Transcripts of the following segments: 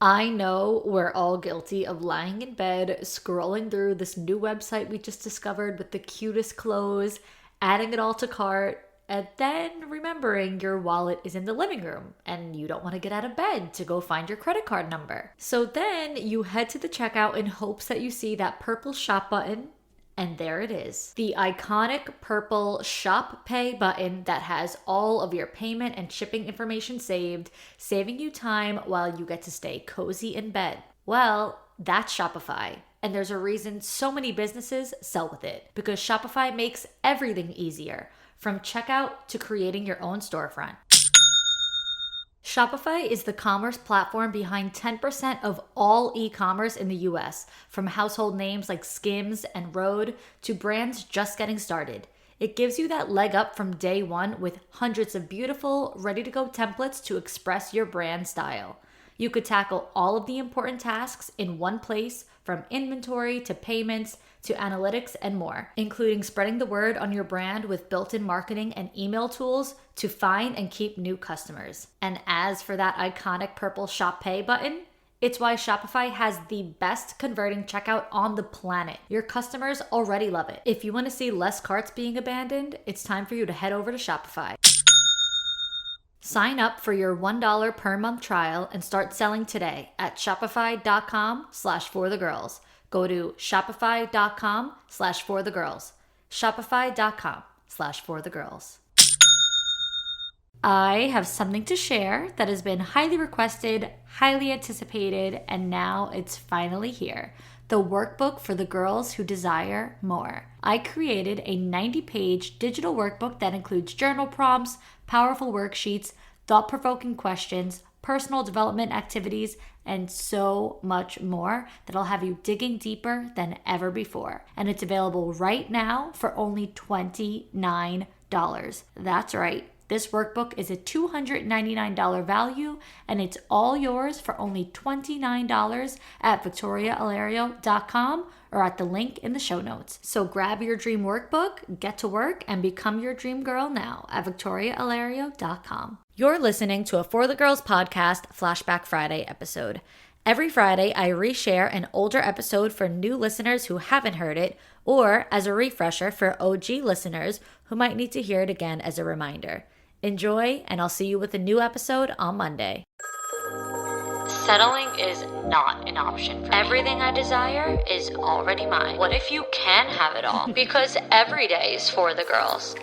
I know we're all guilty of lying in bed, scrolling through this new website we just discovered with the cutest clothes, adding it all to cart, and then remembering your wallet is in the living room and you don't want to get out of bed to go find your credit card number. So then you head to the checkout in hopes that you see that purple shop button. And there it is, the iconic purple Shop Pay button that has all of your payment and shipping information saved, saving you time while you get to stay cozy in bed. Well, that's Shopify. And there's a reason so many businesses sell with it, because Shopify makes everything easier, from checkout to creating your own storefront. Shopify is the commerce platform behind 10% of all e-commerce in the US, from household names like Skims and Rode to brands just getting started. It gives you that leg up from day one with hundreds of beautiful, ready-to-go templates to express your brand style. You could tackle all of the important tasks in one place, from inventory to payments to analytics and more, including spreading the word on your brand with built-in marketing and email tools to find and keep new customers. And as for that iconic purple Shop Pay button, it's why Shopify has the best converting checkout on the planet. Your customers already love it. If you want to see less carts being abandoned, it's time for you to head over to Shopify. Sign up for your $1 per month trial and start selling today at shopify.com/forthegirls. Go to shopify.com/forthegirls. Shopify.com/forthegirls. I have something to share that has been highly requested, highly anticipated, and now it's finally here. The workbook for the girls who desire more. I created a 90-page digital workbook that includes journal prompts, powerful worksheets, thought-provoking questions, personal development activities, and so much more that'll have you digging deeper than ever before. And it's available right now for only $29. That's right. This workbook is a $299 value, and it's all yours for only $29 at victoriaalario.com or at the link in the show notes. So grab your dream workbook, get to work, and become your dream girl now at victoriaalario.com. You're listening to a For the Girls podcast Flashback Friday episode. Every Friday, I reshare an older episode for new listeners who haven't heard it, or as a refresher for OG listeners who might need to hear it again as a reminder. Enjoy, and I'll see you with a new episode on Monday. Settling is not an option for me. Everything I desire is already mine. What if you can have it all? Because every day is for the girls.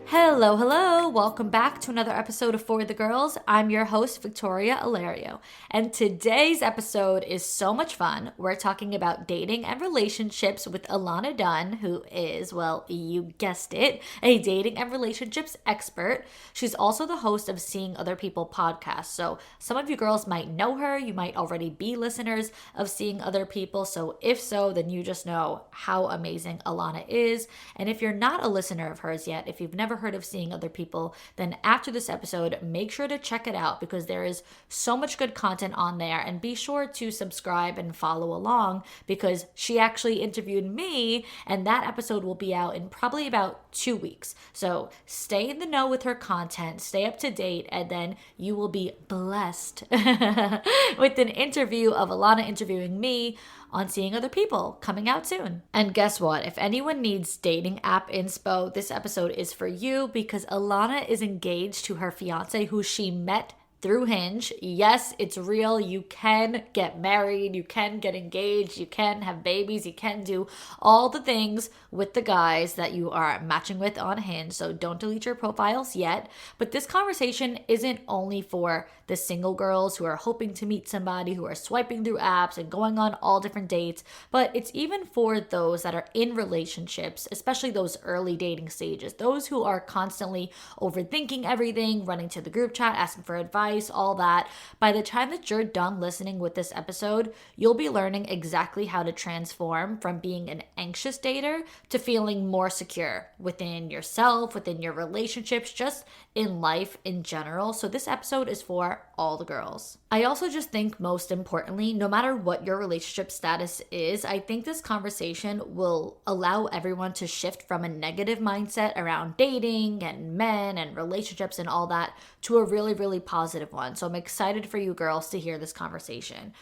Hello. Welcome back to another episode of For the Girls. I'm your host, Victoria Alario, and today's episode is so much fun. We're talking about dating and relationships with Alana Dunn, who is, well, you guessed it, a dating and relationships expert. She's also the host of Seeing Other People podcast, so some of you girls might know her. You might already be listeners of Seeing Other People, so if so, then you just know how amazing Alana is. And if you're not a listener of hers yet, if you've never heard of Seeing Other People, then after this episode, make sure to check it out because there is so much good content on there, and be sure to subscribe and follow along because she actually interviewed me, and that episode will be out in probably about 2 weeks. So stay in the know with her content, stay up to date, and then you will be blessed with an interview of Alana interviewing me on Seeing Other People coming out soon. And guess what? If anyone needs dating app inspo, this episode is for you because Alana is engaged to her fiance who she met through Hinge. Yes, it's real. You can get married, you can get engaged, you can have babies, you can do all the things with the guys that you are matching with on Hinge. So don't delete your profiles yet. But this conversation isn't only for the single girls who are hoping to meet somebody, who are swiping through apps and going on all different dates, but it's even for those that are in relationships, especially those early dating stages, those who are constantly overthinking everything, running to the group chat, asking for advice, all that. By the time that you're done listening with this episode, you'll be learning exactly how to transform from being an anxious dater to feeling more secure within yourself, within your relationships, just in life in general. So this episode is for all the girls. I also just think most importantly, no matter what your relationship status is, I think this conversation will allow everyone to shift from a negative mindset around dating and men and relationships and all that to a really, really positive positive one. So I'm excited for you girls to hear this conversation.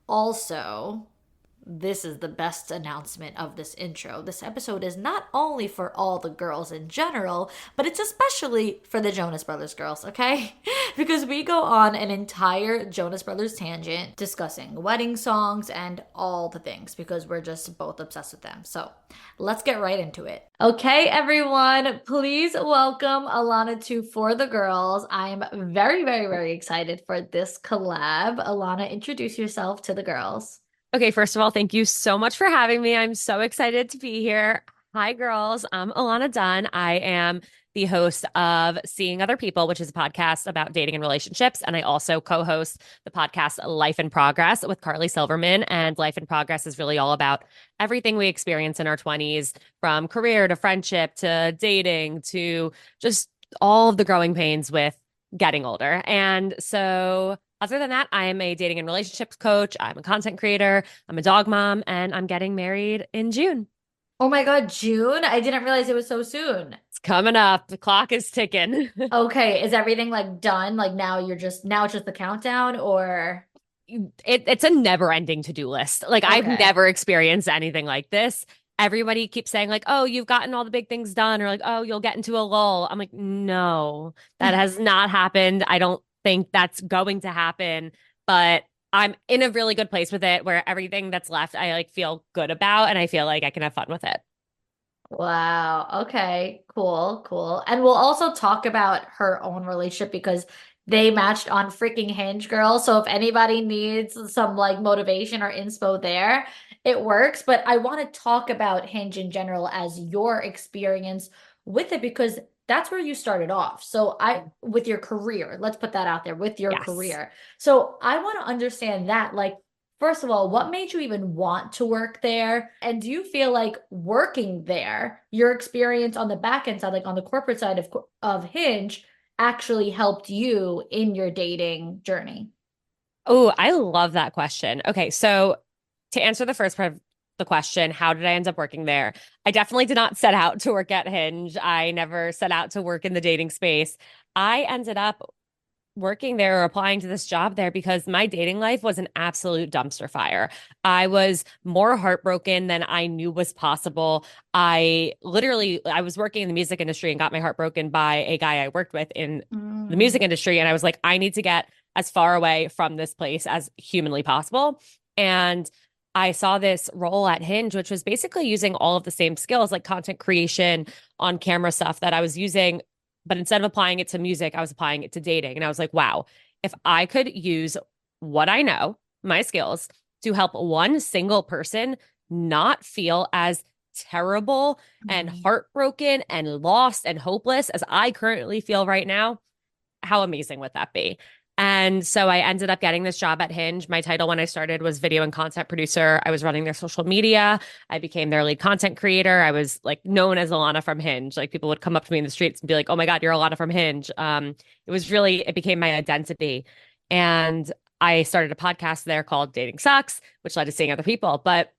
Also, this is the best announcement of this intro. This episode is not only for all the girls in general, but it's especially for the Jonas Brothers girls, okay? Because we go on an entire Jonas Brothers tangent discussing wedding songs and all the things because we're just both obsessed with them. So let's get right into it. Okay, everyone, please welcome Alana to For the Girls. I am very, very, very excited for this collab. Alana, introduce yourself to the girls. Okay, first of all, thank you so much for having me. I'm so excited to be here. Hi, girls. I'm Alana Dunn. I am the host of Seeing Other People, which is a podcast about dating and relationships. And I also co-host the podcast Life in Progress with Carly Silverman. And Life in Progress is really all about everything we experience in our 20s, from career to friendship to dating to just all of the growing pains with getting older. And so other than that, I am a dating and relationships coach. I'm a content creator. I'm a dog mom, and I'm getting married in June. Oh my God, June? I didn't realize it was so soon. It's coming up. The clock is ticking. Okay, is everything like done? Like now it's just the countdown or It's a never-ending to-do list. Like I've okay. never experienced anything like this. Everybody keeps saying like, "Oh, you've gotten all the big things done," or like, "Oh, you'll get into a lull." I'm like, "No, that has not happened. I don't think that's going to happen." But I'm in a really good place with it where everything that's left I like feel good about and I feel like I can have fun with it. Wow. Okay. Cool. Cool. And we'll also talk about her own relationship because they matched on freaking Hinge, girl. So if anybody needs some like motivation or inspo there, it works. But I want to talk about Hinge in general as your experience with it because that's where you started off. So with your career, let's put that out there with your Yes. career. So I want to understand that, like, first of all, what made you even want to work there? And do you feel like working there, your experience on the back end side, like on the corporate side of Hinge, actually helped you in your dating journey? Oh, I love that question. Okay, so to answer the first part of the question, how did I end up working there? I definitely did not set out to work at Hinge. I never set out to work in the dating space. I ended up working there or applying to this job there because my dating life was an absolute dumpster fire. I was more heartbroken than I knew was possible. I was working in the music industry and got my heart broken by a guy I worked with in the Mm. music industry. And I was like, I need to get as far away from this place as humanly possible. And I saw this role at Hinge, which was basically using all of the same skills like content creation, on camera stuff that I was using, but instead of applying it to music, I was applying it to dating. And I was like, wow, if I could use what I know, my skills, to help one single person not feel as terrible and Mhm. heartbroken and lost and hopeless as I currently feel right now, how amazing would that be? And so I ended up getting this job at Hinge. My title when I started was video and content producer. I was running their social media. I became their lead content creator. I was like known as Alana from Hinge. Like people would come up to me in the streets and be like, "Oh my God, you're Alana from Hinge." It became my identity. And I started a podcast there called Dating Sucks, which led to seeing other people. But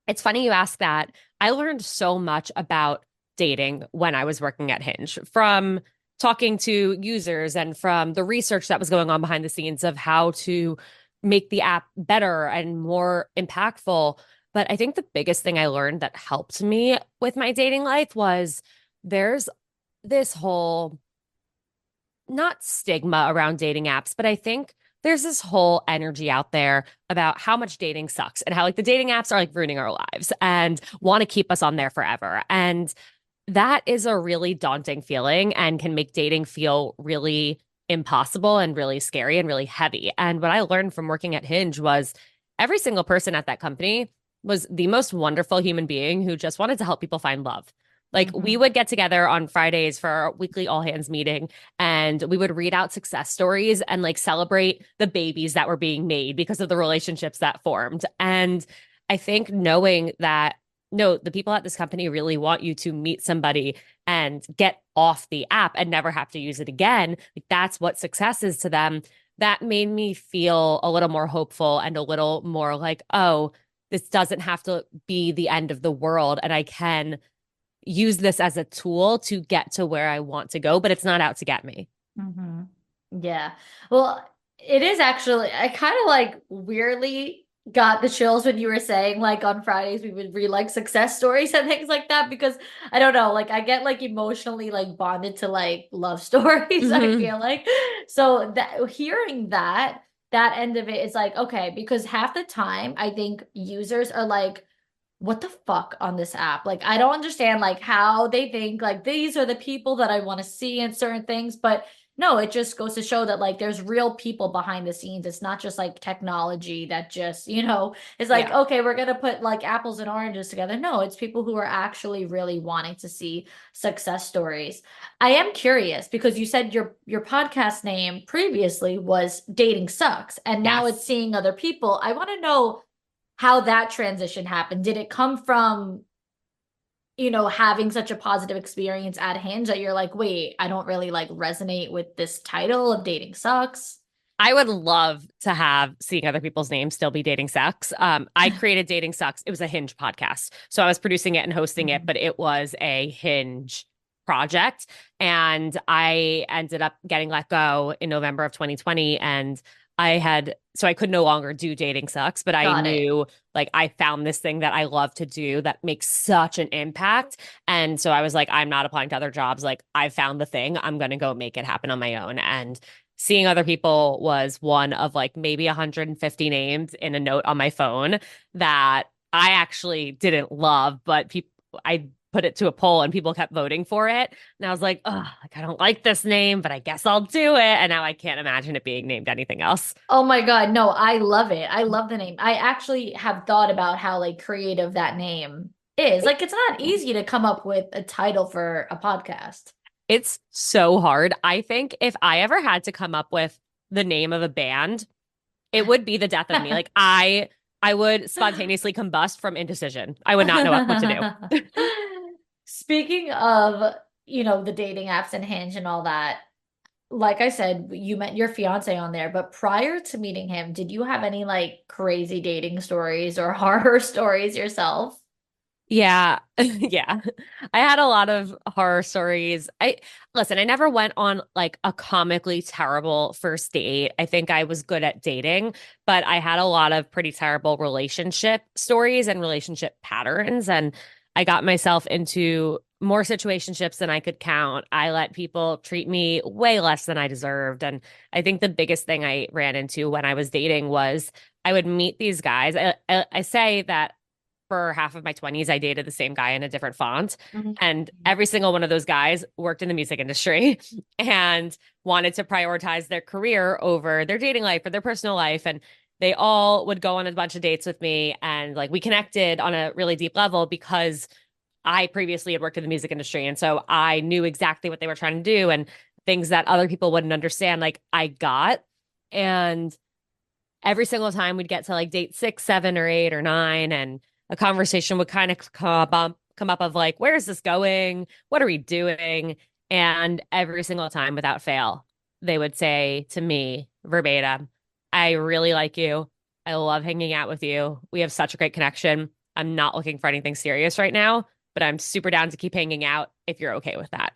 it's funny you ask that. I learned so much about dating when I was working at Hinge from talking to users and from the research that was going on behind the scenes of how to make the app better and more impactful. But I think the biggest thing I learned that helped me with my dating life was there's this whole not stigma around dating apps, but I think there's this whole energy out there about how much dating sucks and how like the dating apps are like ruining our lives and want to keep us on there forever. And that is a really daunting feeling and can make dating feel really impossible and really scary and really heavy. And what I learned from working at Hinge was every single person at that company was the most wonderful human being who just wanted to help people find love. Like we Mhm. would get together on Fridays for our weekly all hands meeting and we would read out success stories and like celebrate the babies that were being made because of the relationships that formed. And I think knowing that no, the people at this company really want you to meet somebody and get off the app and never have to use it again. Like that's what success is to them. That made me feel a little more hopeful and a little more like, oh, this doesn't have to be the end of the world. And I can use this as a tool to get to where I want to go, but it's not out to get me. Mhm. Yeah. Well, it is actually, I kind of like weirdly got the chills when you were saying like on Fridays we would read like success stories and things like that because I don't know, like I get like emotionally like bonded to like love stories, I Hmm. feel like. So that hearing that end of it is like, okay, because half the time I think users are like, what the fuck on this app? Like, I don't understand like how they think like these are the people that I want to see in certain things, but no, it just goes to show that like there's real people behind the scenes. It's not just like technology that just, is like, Yeah. okay, we're gonna put like apples and oranges together. No, it's people who are actually really wanting to see success stories. I am curious because you said your podcast name previously was Dating Sucks, and now it's Yes. seeing other people. I want to know how that transition happened. Did it come from, having such a positive experience at Hinge that you're like, wait, I don't really like resonate with this title of Dating Sucks? I would love to have seeing other people's names still be Dating Sucks. I created Dating Sucks. It was a Hinge podcast. So I was producing it and hosting it, Mhm. but it was a Hinge project. And I ended up getting let go in November of 2020. And so I could no longer do Dating Sucks, but I Got it. knew like I found this thing that I love to do that makes such an impact. And so I was like, I'm not applying to other jobs. Like I found the thing. I'm going to go make it happen on my own. And seeing other people was one of like maybe 150 names in a note on my phone that I actually didn't love, but people I put it to a poll and people kept voting for it. And I was like, oh, like I don't like this name, but I guess I'll do it. And now I can't imagine it being named anything else. Oh my God. No, I love it. I love the name. I actually have thought about how like creative that name is. Like it's not easy to come up with a title for a podcast. It's so hard. I think if I ever had to come up with the name of a band, it would be the death of me. Like I would spontaneously combust from indecision. I would not know what to do. Speaking of, the dating apps and Hinge and all that, like I said, you met your fiance on there, but prior to meeting him, did you have any like crazy dating stories or horror stories yourself? Yeah. Yeah. I had a lot of horror stories. I never went on like a comically terrible first date. I think I was good at dating, but I had a lot of pretty terrible relationship stories and relationship patterns. And I got myself into more situationships than I could count. I let people treat me way less than I deserved. And I think the biggest thing I ran into when I was dating was I would meet these guys. I say that for half of my 20s, I dated the same guy in a different font. Mhm. And every single one of those guys worked in the music industry and wanted to prioritize their career over their dating life or their personal life. And they all would go on a bunch of dates with me. And like we connected on a really deep level because I previously had worked in the music industry. And so I knew exactly what they were trying to do and things that other people wouldn't understand, like I got. And every single time we'd get to like date 6, 7, or 8 or 9, and a conversation would kind of come up of like, where is this going? What are we doing? And every single time without fail, they would say to me verbatim, I really like you. I love hanging out with you. We have such a great connection. I'm not looking for anything serious right now, but I'm super down to keep hanging out if you're okay with that.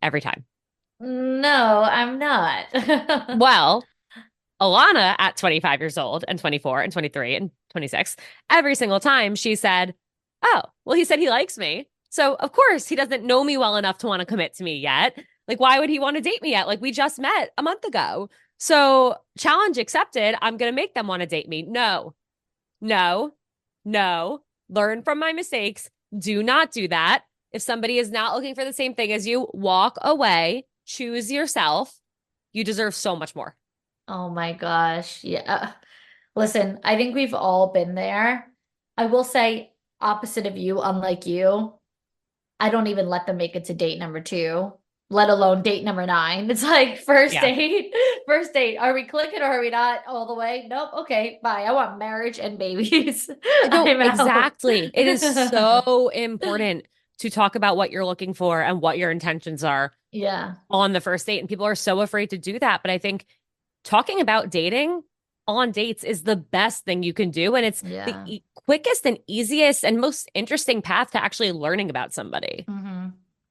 Every time. No, I'm not. Well, Alana at 25 years old and 24 and 23 and 26, every single time she said, oh, well, he said he likes me. So, of course, he doesn't know me well enough to want to commit to me yet. Like, why would he want to date me yet? Like, we just met a month ago. So, challenge accepted. I'm going to make them want to date me. No, no, no. Learn from my mistakes. Do not do that. If somebody is not looking for the same thing as you, walk away, choose yourself. You deserve so much more. Oh my gosh. Yeah. Listen, I think we've all been there. I will say, opposite of you, unlike you, I don't even let them make it to date number two, let alone date number nine. It's like first Yeah. date, first date. Are we clicking or are we not all the way? Nope. Okay, bye. I want marriage and babies. No, I'm out. exactly. It is so important to talk about what you're looking for and what your intentions are Yeah. on the first date. And people are so afraid to do that. But I think talking about dating on dates is the best thing you can do. And it's the Yeah. quickest and easiest and most interesting path to actually learning about somebody. hmm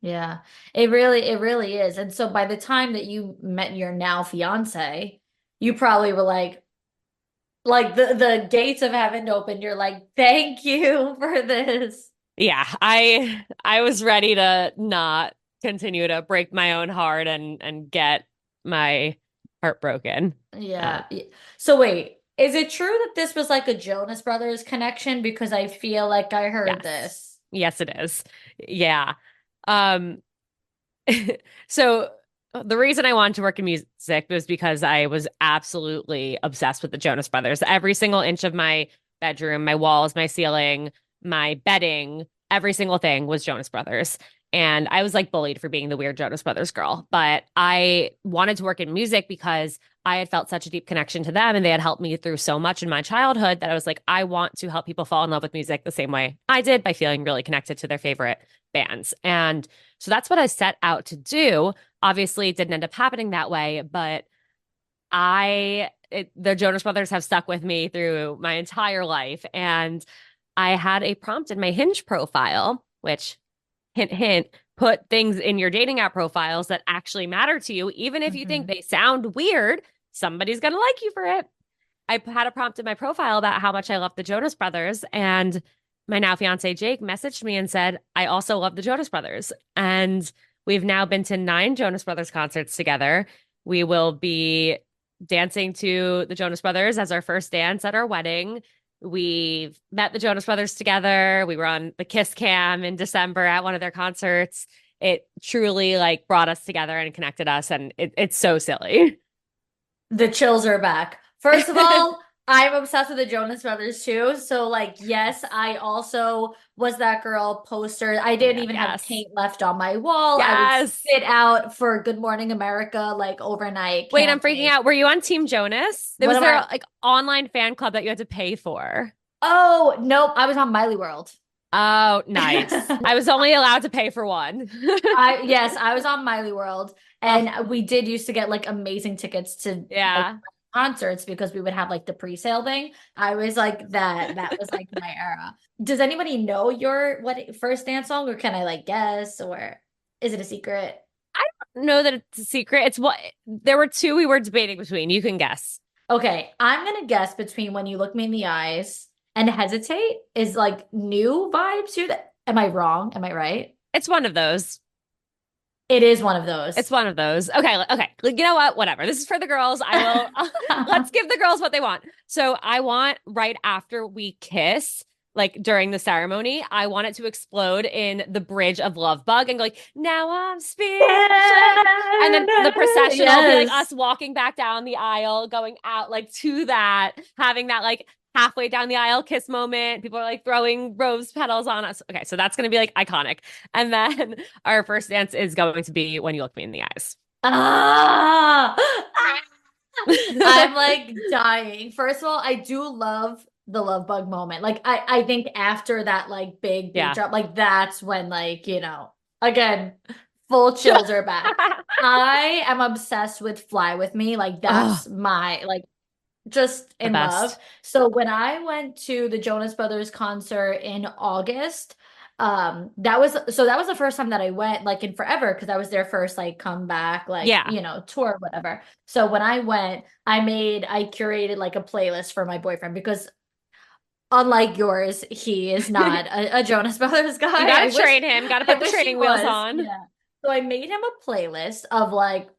Yeah. It really is. And so by the time that you met your now fiance, you probably were like the gates of heaven opened. You're like, thank you for this. Yeah, I was ready to not continue to break my own heart and get my heart broken. Uh, Yeah. So wait, is it true that this was like a Jonas Brothers connection? Because I feel like I heard yes. this. Yes, it is. Yeah. Um, so the reason I wanted to work in music was because I was absolutely obsessed with the Jonas Brothers. Every single inch of my bedroom, my walls, my ceiling, my bedding, every single thing was Jonas Brothers. And I was like bullied for being the weird Jonas Brothers girl. But I wanted to work in music because I had felt such a deep connection to them and they had helped me through so much in my childhood that I was like, I want to help people fall in love with music the same way I did by feeling really connected to their favorite bands. And so that's what I set out to do. Obviously, it didn't end up happening that way, but the Jonas Brothers have stuck with me through my entire life. And I had a prompt in my Hinge profile, which, hint, hint, put things in your dating app profiles that actually matter to you. Even if you think Hmm. they sound weird, somebody's going to like you for it. I had a prompt in my profile about how much I love the Jonas Brothers. And my now fiance Jake messaged me and said, I also love the Jonas Brothers. And we've now been to 9 Jonas Brothers concerts together. We will be dancing to the Jonas Brothers as our first dance at our wedding. We've met the Jonas Brothers together. We were on the Kiss Cam in December at one of their concerts. It truly like brought us together and connected us. And it's so silly. The chills are back. First of all, I'm obsessed with the Jonas Brothers too. So like, yes, I also was that girl poster. I Oh my didn't God. even have Yes. paint left on my wall. I would Yes. sit out for Good Morning America like overnight Wait, I'm freaking camping. out. Were you on Team Jonas? There What was am their I? like online fan club that you had to pay for. Oh, nope, I was on Miley World. Oh, nice. I was only allowed to pay for one. I yes, I was on Miley World, Oh, and we did used to get like amazing tickets to like yeah. concerts because we would have like the pre-sale thing. I was like that. That was like my era. Does anybody know your what first dance song, or can I like guess, or is it a secret? I don't know that it's a secret. It's what there were two we were debating between. You can guess. Okay, I'm gonna guess between When You Look Me in the Eyes and Hesitate is like new vibes here. Am I wrong? Am I right? It's one of those. It is one of It's those. one of those. Okay, okay. You know what? Whatever. This is for the girls. I will let's give the girls what they want. So I want right after we kiss, like during the ceremony, I want it to explode in the bridge of Love Bug and go like, now I'm speechless. And then the procession will be like us Yes. walking back down the aisle, going out like to that, having that like halfway down the aisle kiss moment. People are like throwing rose petals on us. Okay, so that's gonna be like iconic. And then our first dance is going to be When You Look Me in the Eyes. Ah! I'm like dying. First of all, I do love the love bug moment. Like I think after that like big beat Yeah. drop, like that's when like, again, full chills are back. I am obsessed with Fly With Me. Like Oh, that's my like just the in love. best. So when I went to the Jonas Brothers concert in August, that was the first time that I went like in forever because that was their first like comeback, like, Yeah. tour, whatever. So when I went, I curated like a playlist for my boyfriend because unlike yours, he is not a Jonas Brothers You guy. got to train him, got to I put the wish he training wheels was. on. Yeah. So I made him a playlist of like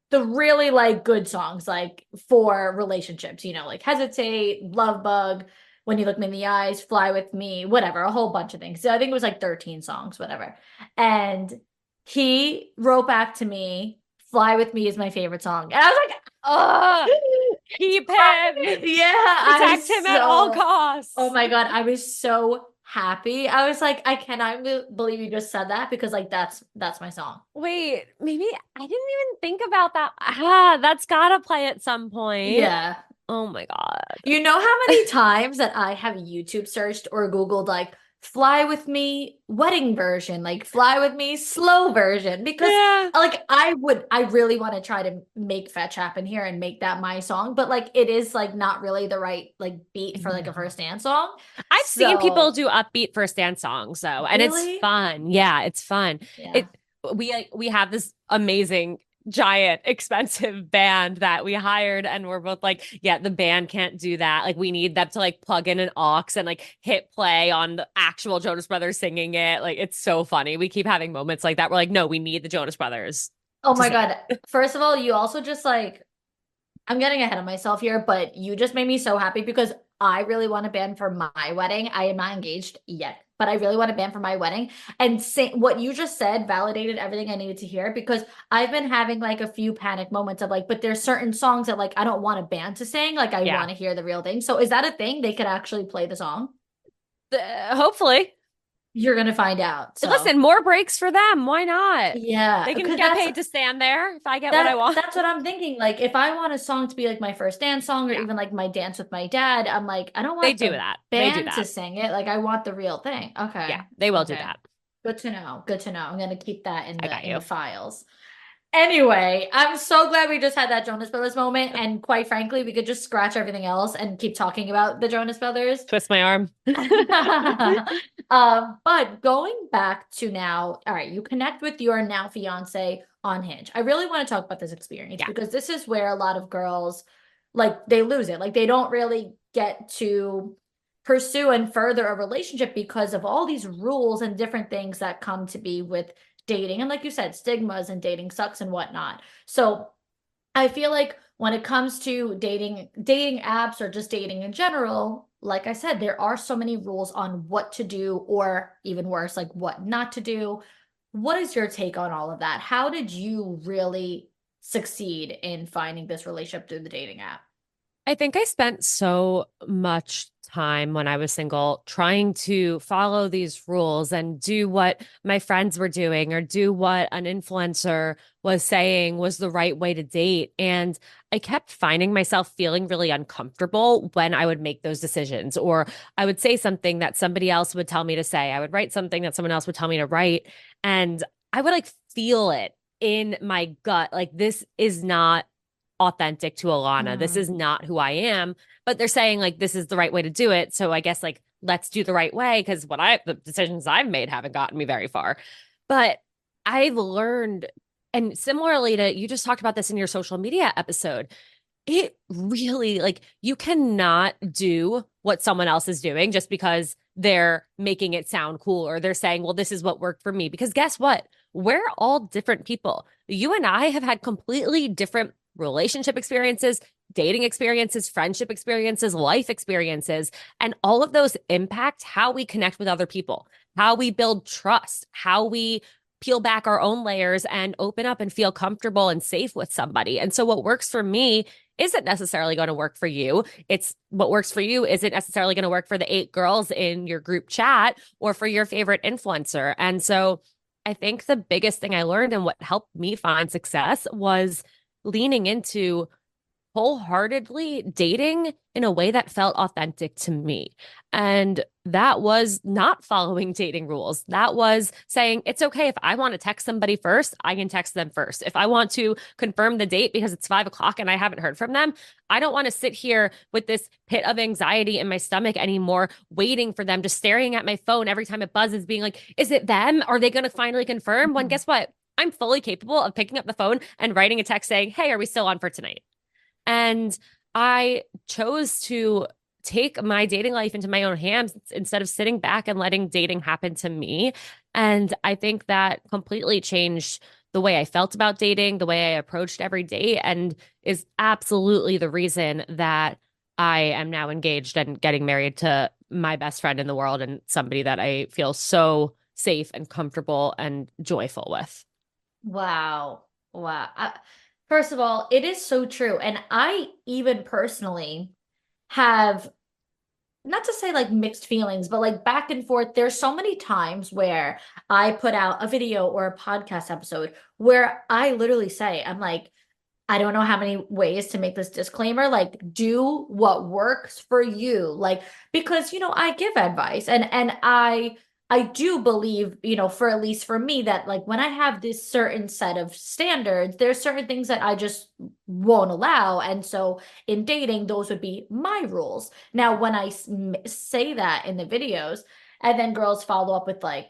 the really like good songs like for relationships, like Hesitate, Love Bug, When You Look Me in the Eyes, Fly With Me, whatever, a whole bunch of things. So I think it was like 13 songs, whatever. And he wrote back to me, Fly With Me is my favorite song. And I was like, Oh, it's keep him. fine. Yeah, I Protect was him at all so, oh costs. my God, I was so happy. I was like, I cannot believe you just said that because like that's my song. Wait, maybe I didn't even think about that. Ah, that's gotta play at some point. Yeah. Oh my God. You know how many times that I have YouTube searched or Googled like fly with me wedding version, like fly with me slow version because Yeah. like I really want to try to make fetch happen here and make that my song, but like it is like not really the right like beat for like a No. first dance song. I've seen people So do upbeat first dance songs though, and it's really? fun. Yeah, it's fun. It Yeah. we have this amazing giant expensive band that we hired, and we're both like, yeah, the band can't do that. Like we need them to like plug in an aux and like hit play on the actual Jonas Brothers singing it. Like it's so funny. We keep having moments like that. We're like, no, we need the Jonas Brothers Oh to my sing God. it. First of all, you also just like, I'm getting ahead of myself here, but you just made me so happy because I really want a band for my wedding. I am not engaged yet, but I really want a band for my wedding. And what you just said validated everything I needed to hear because I've been having like a few panic moments of like, but there's certain songs that like I don't want a band to sing. Like I Yeah. want to hear the real thing. So is that a thing? They could actually play the song? Hopefully. You're gonna find out. So Listen, more breaks for them. Why not? yeah, They can because get paid to stand there if I get what I that's want. that's what I'm thinking. Like if I want a song to be like my first dance song or Yeah, even like my dance with my dad, I'm like, I don't they want do the that. They do band to that. sing it. Like I want the real thing. Yeah, Okay. they will do Okay. that. Good to know. Good to know. I'm gonna keep that I got in the you. files. Anyway, I'm so glad we just had that Jonas Brothers moment. And quite frankly, we could just scratch everything else and keep talking about the Jonas Brothers. Twist my arm. But going back to now, all right, you connect with your now fiance on Hinge. I really want to talk about this experience Yeah. because this is where a lot of girls like they lose it. Like they don't really get to pursue and further a relationship because of all these rules and different things that come to be with dating. And like you said, stigmas and dating sucks and whatnot. So I feel like when it comes to dating apps or just dating in general, like I said, there are so many rules on what to do or even worse, like what not to do. What is your take on all of that? How did you really succeed in finding this relationship through the dating app? I think I spent so much time when I was single trying to follow these rules and do what my friends were doing or do what an influencer was saying was the right way to date. And I kept finding myself feeling really uncomfortable when I would make those decisions, or I would say something that somebody else would tell me to say. I would write something that someone else would tell me to write. And I would like feel it in my gut. Like, this is not authentic to Alana. This Mm. is not who I am. But they're saying like this is the right way to do it. So I guess like let's do the right way because the decisions I've made haven't gotten me very far. But I've learned, and similarly to you just talked about this in your social media episode, it really like you cannot do what someone else is doing just because they're making it sound cool or they're saying, well, this is what worked for me. Because guess what? We're all different people. You and I have had completely different relationship experiences, dating experiences, friendship experiences, life experiences, and all of those impact how we connect with other people, how we build trust, how we peel back our own layers and open up and feel comfortable and safe with somebody. And so what works for me isn't necessarily going to work for you. It's what works for you isn't necessarily going to work for the 8 girls in your group chat or for your favorite influencer. And so I think the biggest thing I learned and what helped me find success was leaning into wholeheartedly dating in a way that felt authentic to me. And that was not following dating rules. That was saying it's okay if I want to text somebody first, I can text them first. If I want to confirm the date because it's 5 o'clock and I haven't heard from them, I don't want to sit here with this pit of anxiety in my stomach anymore, waiting for them, just staring at my phone every time it buzzes, being like, is it them? Are they going to finally confirm? When guess what? I'm fully capable of picking up the phone and writing a text saying, hey, are we still on for tonight? And I chose to take my dating life into my own hands instead of sitting back and letting dating happen to me. And I think that completely changed the way I felt about dating, the way I approached every date, and is absolutely the reason that I am now engaged and getting married to my best friend in the world and somebody that I feel so safe and comfortable and joyful with. Wow. Wow. First of all, it is so true. And I even personally have, not to say like mixed feelings, but like back and forth. There's so many times where I put out a video or a podcast episode where I literally say, I'm like, I don't know how many ways to make this disclaimer. Like, do what works for you. Like, because I give advice and I do believe, for at least for me, that like when I have this certain set of standards, there's certain things that I just won't allow. And so in dating, those would be my rules. Now, when I say that in the videos, and then girls follow up with like,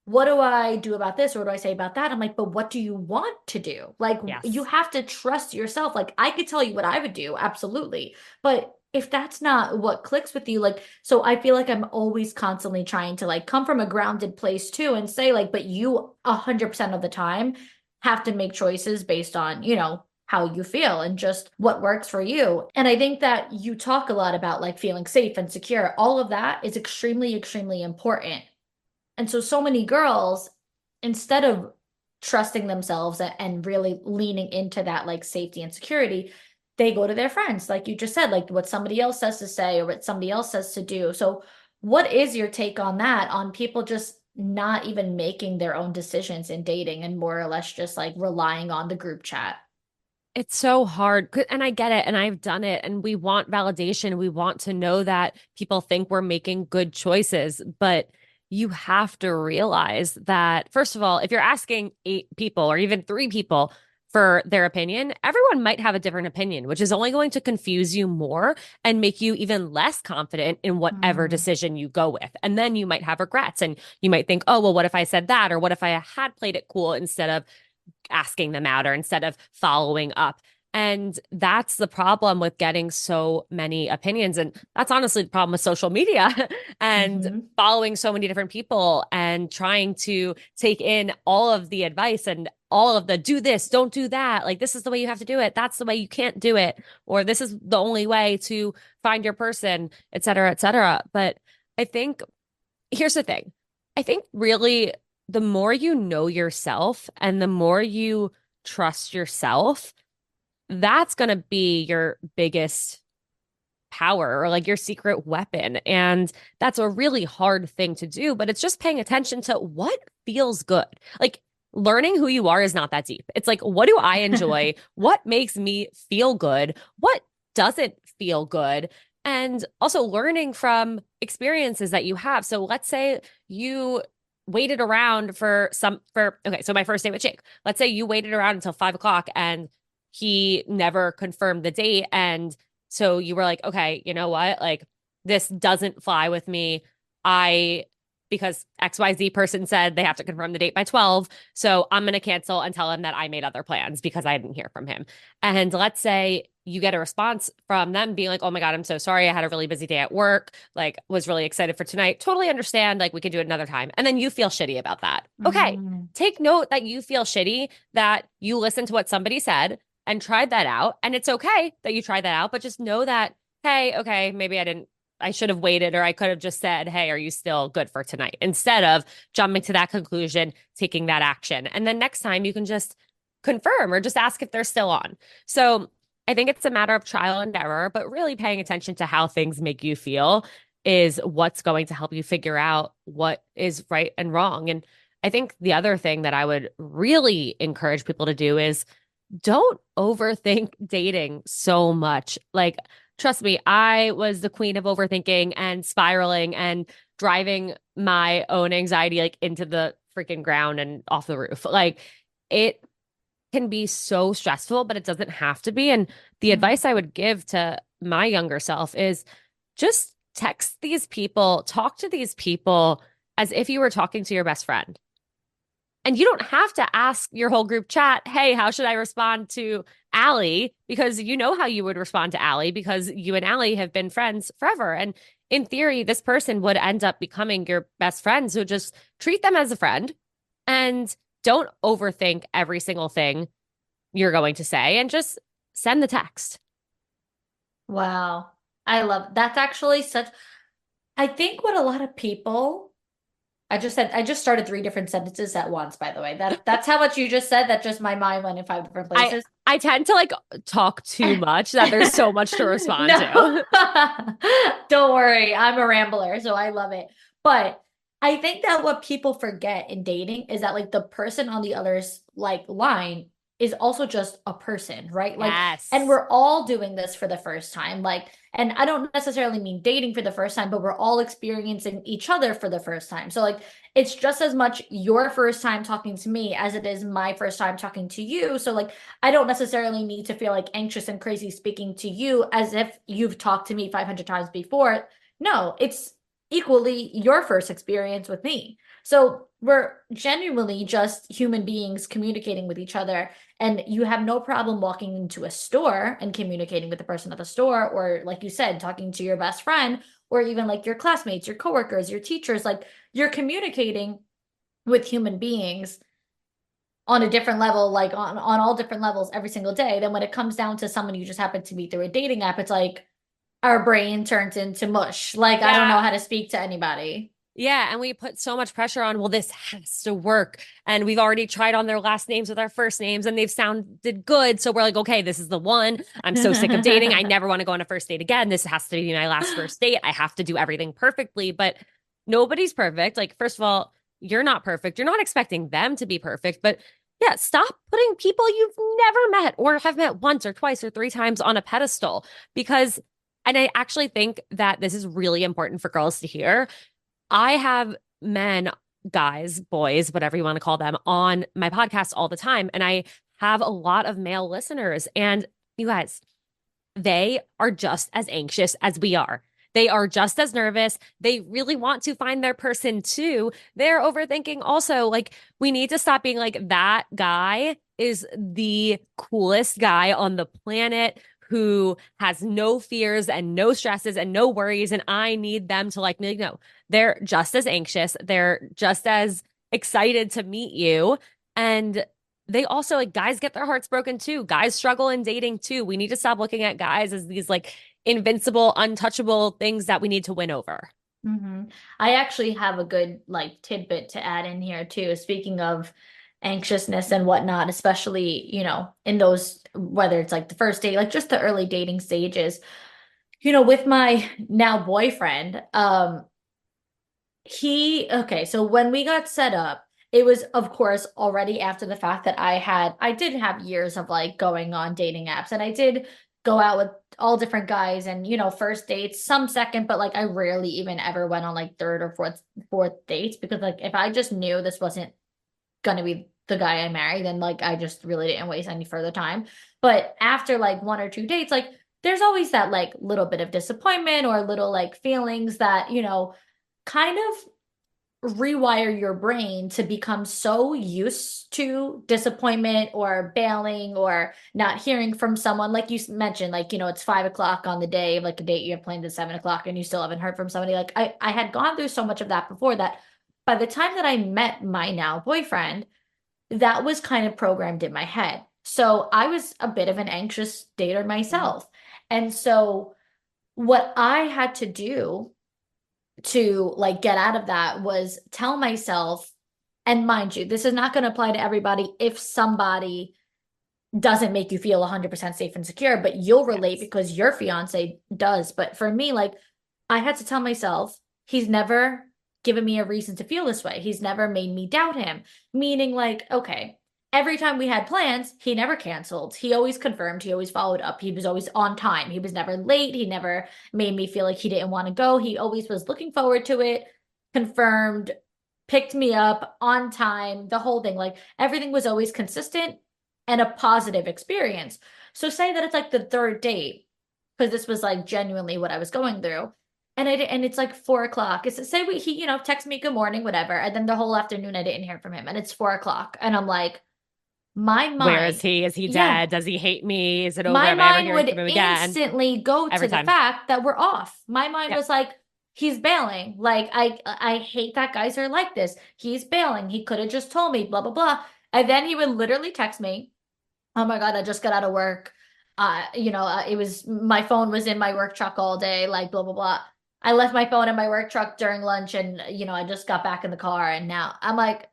what do I do about this? Or what do I say about that? I'm like, but what do you want to do? Like, you Yes. have to trust yourself. Like, I could tell you what I would do, absolutely. But if that's not what clicks with you, like, so I feel like I'm always constantly trying to like come from a grounded place too and say, like, but you 100% of the time have to make choices based on, how you feel and just what works for you. And I think that you talk a lot about like feeling safe and secure. All of that is extremely, extremely important. And so many girls, instead of trusting themselves and really leaning into that like safety and security, they go to their friends, like you just said, like what somebody else says to say or what somebody else says to do. So, what is your take on that, on people just not even making their own decisions in dating and more or less just like relying on the group chat? It's so hard. And I get it. And I've done it. And we want validation. We want to know that people think we're making good choices. But you have to realize that, first of all, if you're asking 8 people or even 3 people for their opinion, everyone might have a different opinion, which is only going to confuse you more and make you even less confident in whatever Hmm. decision you go with. And then you might have regrets and you might think, oh, well, what if I said that? Or what if I had played it cool instead of asking them out or instead of following up. And that's the problem with getting so many opinions. And that's honestly the problem with social media and Hmm. following so many different people and trying to take in all of the advice and all of the do this, don't do that. Like, this is the way you have to do it. That's the way you can't do it. Or this is the only way to find your person, et cetera, et cetera. But I think here's the thing. I think really the more you know yourself and the more you trust yourself, that's going to be your biggest power or like your secret weapon. And that's a really hard thing to do, but it's just paying attention to what feels good. Like, learning who you are is not that deep. It's like, what do I enjoy? What makes me feel good? What doesn't feel good? And also learning from experiences that you have. So let's say you waited around okay, so my first date with Jake. Let's say you waited around until 5 o'clock and he never confirmed the date. And so you were like, okay, you know what? Like, this doesn't fly with me. I, because XYZ person said they have to confirm the date by 12. So I'm going to cancel and tell him that I made other plans because I didn't hear from him. And let's say you get a response from them being like, oh my God, I'm so sorry. I had a really busy day at work. Like, was really excited for tonight. Totally understand. Like, we could do it another time. And then you feel shitty about that. Okay. Mm. Take note that you feel shitty, that you listened to what somebody said and tried that out. And it's okay that you tried that out, but just know that, hey, okay, maybe I should have waited, or I could have just said, hey, are you still good for tonight? Instead of jumping to that conclusion, taking that action. And then next time you can just confirm or just ask if they're still on. So I think it's a matter of trial and error, but really paying attention to how things make you feel is what's going to help you figure out what is right and wrong. And I think the other thing that I would really encourage people to do is don't overthink dating so much. Like, trust me, I was the queen of overthinking and spiraling and driving my own anxiety like into the freaking ground and off the roof. Like, it can be so stressful, but it doesn't have to be. And the Mm. advice I would give to my younger self is just text these people, talk to these people as if you were talking to your best friend. And you don't have to ask your whole group chat, hey, how should I respond to Allie? Because you know how you would respond to Allie because you and Allie have been friends forever. And in theory, this person would end up becoming your best friend. So just treat them as a friend and don't overthink every single thing you're going to say and just send the text. Wow. I love that's actually such I think what a lot of people I just started three different sentences at once, by the way. That's how much you just said that just my mind went in five different I places. I tend to like talk too much that there's so much to respond No. to. Don't worry. I'm a rambler, so I love it. But I think that what people forget in dating is that like the person on the other's like line is also just a person, right? Like, and Yes. we're all doing this for the first time. Like, and I don't necessarily mean dating for the first time, but we're all experiencing each other for the first time. So like it's just as much your first time talking to me as it is my first time talking to you. So like I don't necessarily need to feel like anxious and crazy speaking to you as if you've talked to me 500 times before. No, it's equally your first experience with me. So we're genuinely just human beings communicating with each other. And you have no problem walking into a store and communicating with the person at the store, or like you said, talking to your best friend, or even like your classmates, your coworkers, your teachers. Like you're communicating with human beings on a different level, like on all different levels every single day. Then when it comes down to someone you just happen to meet through a dating app, it's like our brain turns into mush. Like I don't know Yeah. how to speak to anybody. Yeah, and we put so much pressure on, well, this has to work. And we've already tried on their last names with our first names and they've sounded good. So we're like, okay, this is the one. I'm so sick of dating. I never want to go on a first date again. This has to be my last first date. I have to do everything perfectly. But nobody's perfect. Like, first of all, you're not perfect. You're not expecting them to be perfect. But yeah, stop putting people you've never met or have met once or twice or three times on a pedestal because, and I actually think that this is really important for girls to hear. I have men, guys, boys, whatever you want to call them, on my podcast all the time. And I have a lot of male listeners. And you guys, they are just as anxious as we are. They are just as nervous. They really want to find their person too. They're overthinking also. Like, we need to stop being like, that guy is the coolest guy on the planet who has no fears and no stresses and no worries. And I need them to like me. Like, no, they're just as anxious. They're just as excited to meet you. And they also like guys get their hearts broken too. Guys struggle in dating too. We need to stop looking at guys as these like invincible, untouchable things that we need to win over. hmm I actually have a good like tidbit to add in here too. Speaking of anxiousness and whatnot, especially, in those, whether it's like the first date, like just the early dating stages, with my now boyfriend, okay, so when we got set up, it was of course already after the fact that I did have years of like going on dating apps and I did go out with all different guys and first dates, some second, but like I rarely even ever went on like third or fourth dates because like if I just knew this wasn't gonna be the guy I marry, then like I just really didn't waste any further time. But after like one or two dates, like there's always that like little bit of disappointment or little like feelings that, kind of rewire your brain to become so used to disappointment or bailing or not hearing from someone. Like you mentioned, like, it's 5 o'clock on the day of like a date you have planned at 7 o'clock and you still haven't heard from somebody. Like I had gone through so much of that before that by the time that I met my now boyfriend, that was kind of programmed in my head. So I was a bit of an anxious dater myself. And so what I had to do to like get out of that was tell myself, and mind you, this is not going to apply to everybody if somebody doesn't make you feel 100% safe and secure, but you'll relate Yes. because your fiance does. But for me, like, I had to tell myself, he's never given me a reason to feel this way. He's never made me doubt him. Meaning, like, okay, every time we had plans, he never canceled. He always confirmed. He always followed up. He was always on time. He was never late. He never made me feel like he didn't want to go. He always was looking forward to it, confirmed, picked me up on time, the whole thing. Like, everything was always consistent and a positive experience. So say that it's like the third date, because this was like genuinely what I was going through. And it's like 4 o'clock. It's say he, text me good morning, whatever. And then the whole afternoon I didn't hear from him. And it's 4 o'clock. And I'm like, my Where is mind, he? Is he yeah, dead? Does he hate me? Is it over? my Am I ever mind hearing would from him again? instantly go to Every the time. fact that we're off. My mind Yep. was like, he's bailing. Like I hate that guys are like this. He's bailing. He could have just told me, blah, blah, blah. And then he would literally text me, oh my God, I just got out of work. It was my phone was in my work truck all day, like blah, blah, blah. I left my phone in my work truck during lunch and, I just got back in the car and now I'm like,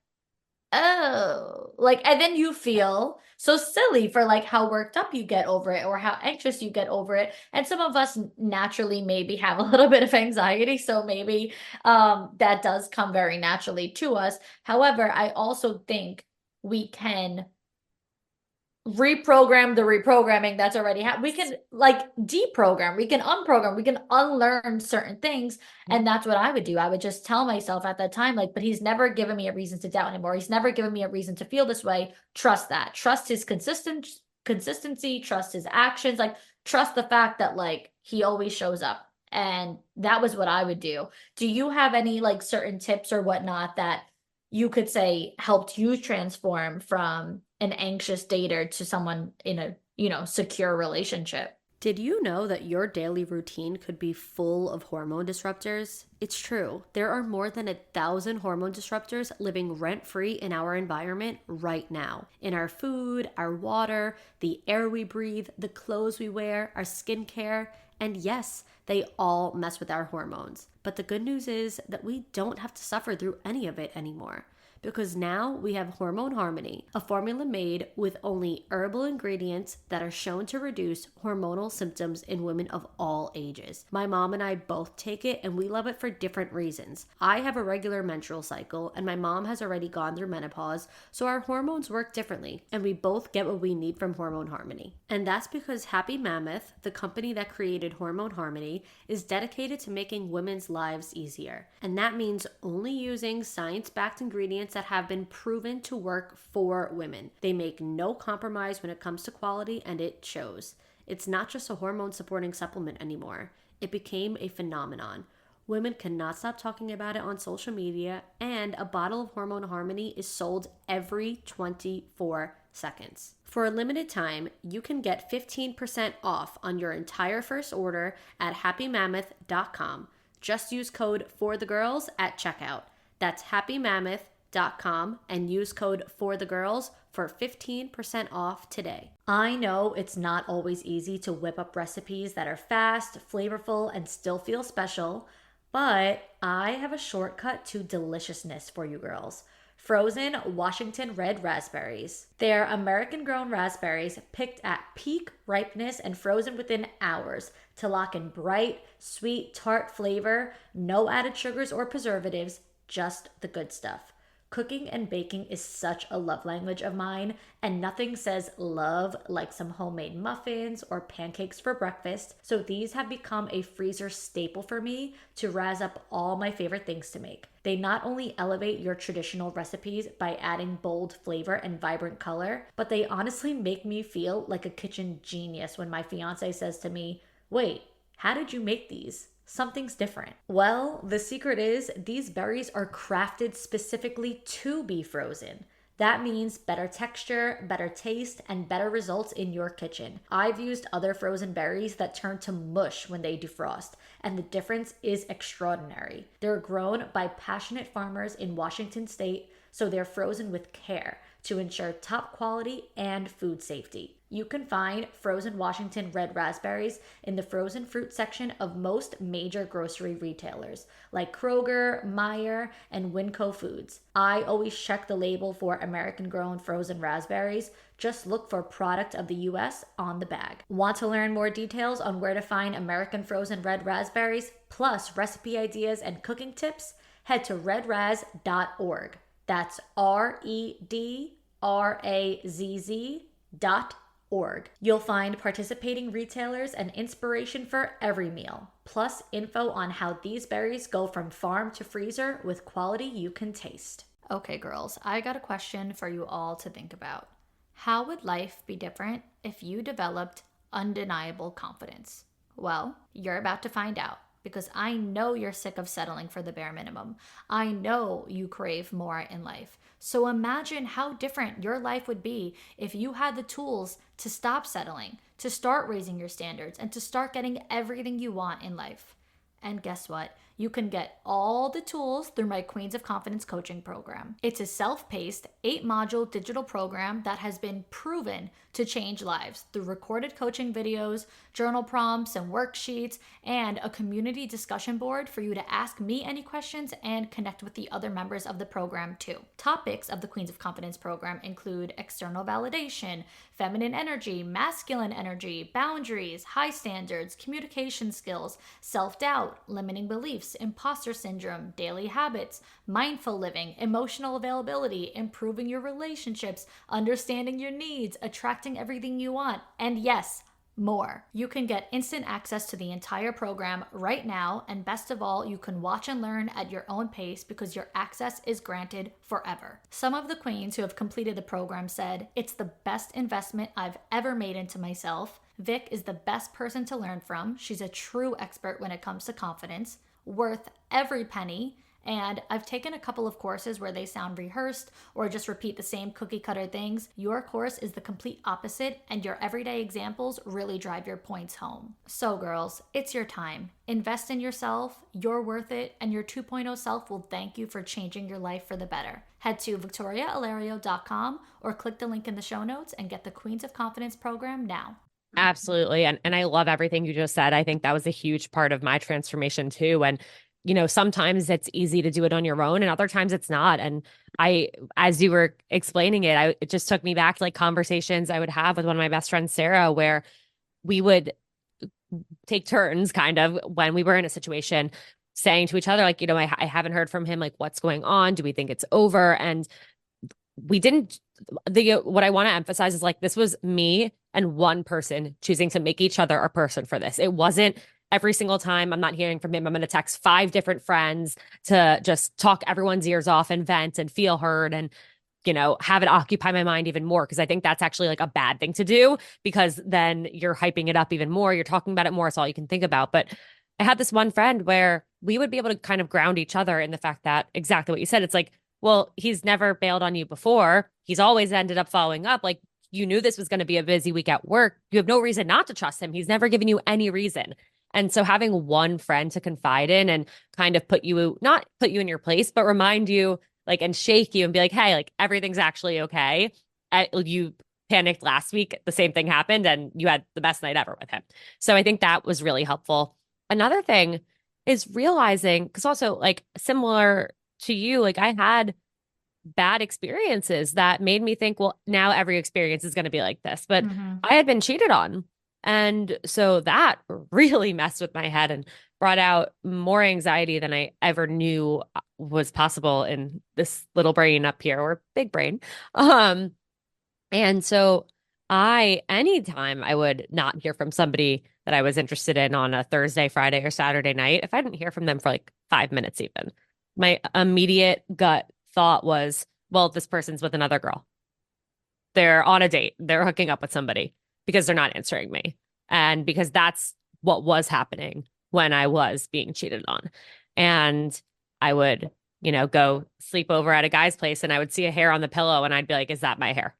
oh, like, and then you feel so silly for like how worked up you get over it or how anxious you get over it. And some of us naturally maybe have a little bit of anxiety. So maybe that does come very naturally to us. However, I also think we can reprogram the reprogramming that's already happened. We can like deprogram, we can unprogram, we can unlearn certain things. Yep. And that's what I would do. I would just tell myself at that time, like, but he's never given me a reason to doubt him, or he's never given me a reason to feel this way. Trust that. Trust his consistency, trust his actions, like trust the fact that like he always shows up. And that was what I would do. Do you have any like certain tips or whatnot that you could say helped you transform from an anxious dater to someone in a, secure relationship? Did you know that your daily routine could be full of hormone disruptors? It's true. There are more than 1,000 hormone disruptors living rent free in our environment right now. In our food, our water, the air we breathe, the clothes we wear, our skincare. And yes, they all mess with our hormones. But the good news is that we don't have to suffer through any of it anymore. Because now we have Hormone Harmony, a formula made with only herbal ingredients that are shown to reduce hormonal symptoms in women of all ages. My mom and I both take it, and we love it for different reasons. I have a regular menstrual cycle, and my mom has already gone through menopause, so our hormones work differently, and we both get what we need from Hormone Harmony. And that's because Happy Mammoth, the company that created Hormone Harmony, is dedicated to making women's lives easier. And that means only using science-backed ingredients that have been proven to work for women. They make no compromise when it comes to quality, and it shows. It's not just a hormone supporting supplement anymore. It became a phenomenon. Women cannot stop talking about it on social media, and a bottle of Hormone Harmony is sold every 24 seconds. For a limited time, you can get 15% off on your entire first order at happymammoth.com. Just use code FORTHEGIRLS at checkout. That's happymammoth.com and use code FORTHEGIRLS for 15% off today. I know it's not always easy to whip up recipes that are fast, flavorful, and still feel special, but I have a shortcut to deliciousness for you girls. Frozen Washington red raspberries. They're American-grown raspberries picked at peak ripeness and frozen within hours to lock in bright, sweet, tart flavor, no added sugars or preservatives, just the good stuff. Cooking and baking is such a love language of mine, and nothing says love like some homemade muffins or pancakes for breakfast, so these have become a freezer staple for me to razz up all my favorite things to make. They not only elevate your traditional recipes by adding bold flavor and vibrant color, but they honestly make me feel like a kitchen genius when my fiance says to me, "Wait, how did you make these? Something's different." Well, the secret is these berries are crafted specifically to be frozen. That means better texture, better taste, and better results in your kitchen. I've used other frozen berries that turn to mush when they defrost, and the difference is extraordinary. They're grown by passionate farmers in Washington state, so they're frozen with care to ensure top quality and food safety. You can find frozen Washington red raspberries in the frozen fruit section of most major grocery retailers like Kroger, Meijer, and Winco Foods. I always check the label for American-grown frozen raspberries. Just look for product of the US on the bag. Want to learn more details on where to find American frozen red raspberries, plus recipe ideas and cooking tips? Head to redraz.org. That's redrazz.org. You'll find participating retailers and inspiration for every meal, plus info on how these berries go from farm to freezer with quality you can taste. Okay, girls, I got a question for you all to think about. How would life be different if you developed undeniable confidence? Well, you're about to find out, because I know you're sick of settling for the bare minimum. I know you crave more in life. So imagine how different your life would be if you had the tools to stop settling, to start raising your standards, and to start getting everything you want in life. And guess what? You can get all the tools through my Queens of Confidence coaching program. It's a self-paced, 8-module digital program that has been proven to change lives through recorded coaching videos, journal prompts and worksheets, and a community discussion board for you to ask me any questions and connect with the other members of the program too. Topics of the Queens of Confidence program include external validation, feminine energy, masculine energy, boundaries, high standards, communication skills, self-doubt, limiting beliefs, imposter syndrome, daily habits, mindful living, emotional availability, improving your relationships, understanding your needs, attracting everything you want, and yes, more. You can get instant access to the entire program right now, and best of all, you can watch and learn at your own pace because your access is granted forever. Some of the queens who have completed the program said, "It's the best investment I've ever made into myself. Vic is the best person to learn from. She's a true expert when it comes to confidence, worth every penny. And I've taken a couple of courses where they sound rehearsed or just repeat the same cookie cutter things. Your course is the complete opposite, and your everyday examples really drive your points home." So girls, it's your time. Invest in yourself, you're worth it, and your 2.0 self will thank you for changing your life for the better. Head to victoriaalario.com or click the link in the show notes and get the Queens of Confidence program now. Absolutely. And I love everything you just said. I think that was a huge part of my transformation too. And sometimes it's easy to do it on your own and other times it's not. And as you were explaining it, it just took me back to like conversations I would have with one of my best friends, Sarah, where we would take turns kind of when we were in a situation saying to each other, like, I haven't heard from him. Like, what's going on? Do we think it's over? And we didn't, what I want to emphasize is like, this was me and one person choosing to make each other a person for this. It wasn't every single time I'm not hearing from him, I'm going to text 5 different friends to just talk everyone's ears off and vent and feel heard and, have it occupy my mind even more. Cause I think that's actually like a bad thing to do because then you're hyping it up even more. You're talking about it more. It's all you can think about. But I had this one friend where we would be able to kind of ground each other in the fact that exactly what you said. It's like, well, he's never bailed on you before. He's always ended up following up. Like, you knew this was going to be a busy week at work. You have no reason not to trust him. He's never given you any reason. And so having one friend to confide in and kind of not put you in your place, but remind you like, and shake you and be like, hey, like everything's actually okay. You panicked last week. The same thing happened and you had the best night ever with him. So I think that was really helpful. Another thing is realizing, because also like similar to you, like I had bad experiences that made me think, well, now every experience is going to be like this. But I had been cheated on. And so that really messed with my head and brought out more anxiety than I ever knew was possible in this little brain up here or big brain. And so anytime I would not hear from somebody that I was interested in on a Thursday, Friday, or Saturday night, if I didn't hear from them for like 5 minutes even, my immediate gut thought was, well, this person's with another girl. They're on a date. They're hooking up with somebody because they're not answering me. And because that's what was happening when I was being cheated on. And I would, go sleep over at a guy's place and I would see a hair on the pillow and I'd be like, is that my hair?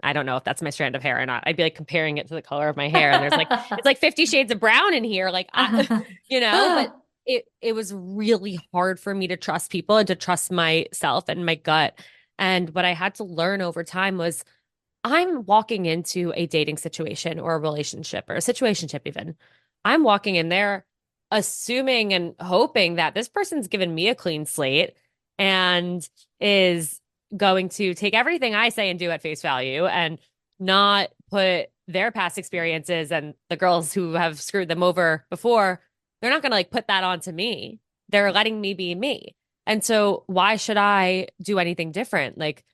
I don't know if that's my strand of hair or not. I'd be like comparing it to the color of my hair. And there's like, it's like 50 shades of brown in here. Like, but it was really hard for me to trust people and to trust myself and my gut. And what I had to learn over time was I'm walking into a dating situation or a relationship or a situationship even. I'm walking in there assuming and hoping that this person's given me a clean slate and is going to take everything I say and do at face value and not put their past experiences and the girls who have screwed them over before, they're not going to like put that onto me. They're letting me be me. And so why should I do anything different? Like,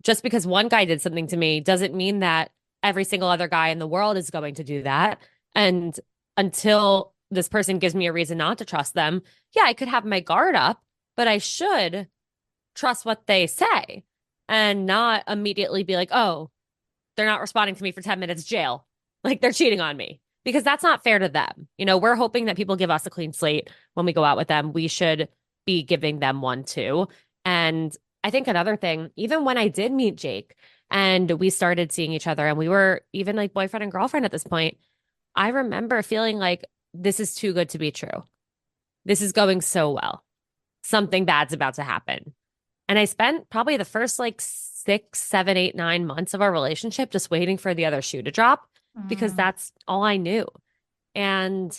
just because one guy did something to me doesn't mean that every single other guy in the world is going to do that. And until this person gives me a reason not to trust them, yeah, I could have my guard up, but I should trust what they say and not immediately be like, oh, they're not responding to me for 10 minutes, jail. Like they're cheating on me, because that's not fair to them. We're hoping that people give us a clean slate when we go out with them. We should be giving them one too. And I think another thing, even when I did meet Jake and we started seeing each other and we were even like boyfriend and girlfriend at this point, I remember feeling like this is too good to be true. This is going so well. Something bad's about to happen. And I spent probably the first like 6, 7, 8, 9 months of our relationship just waiting for the other shoe to drop because that's all I knew. And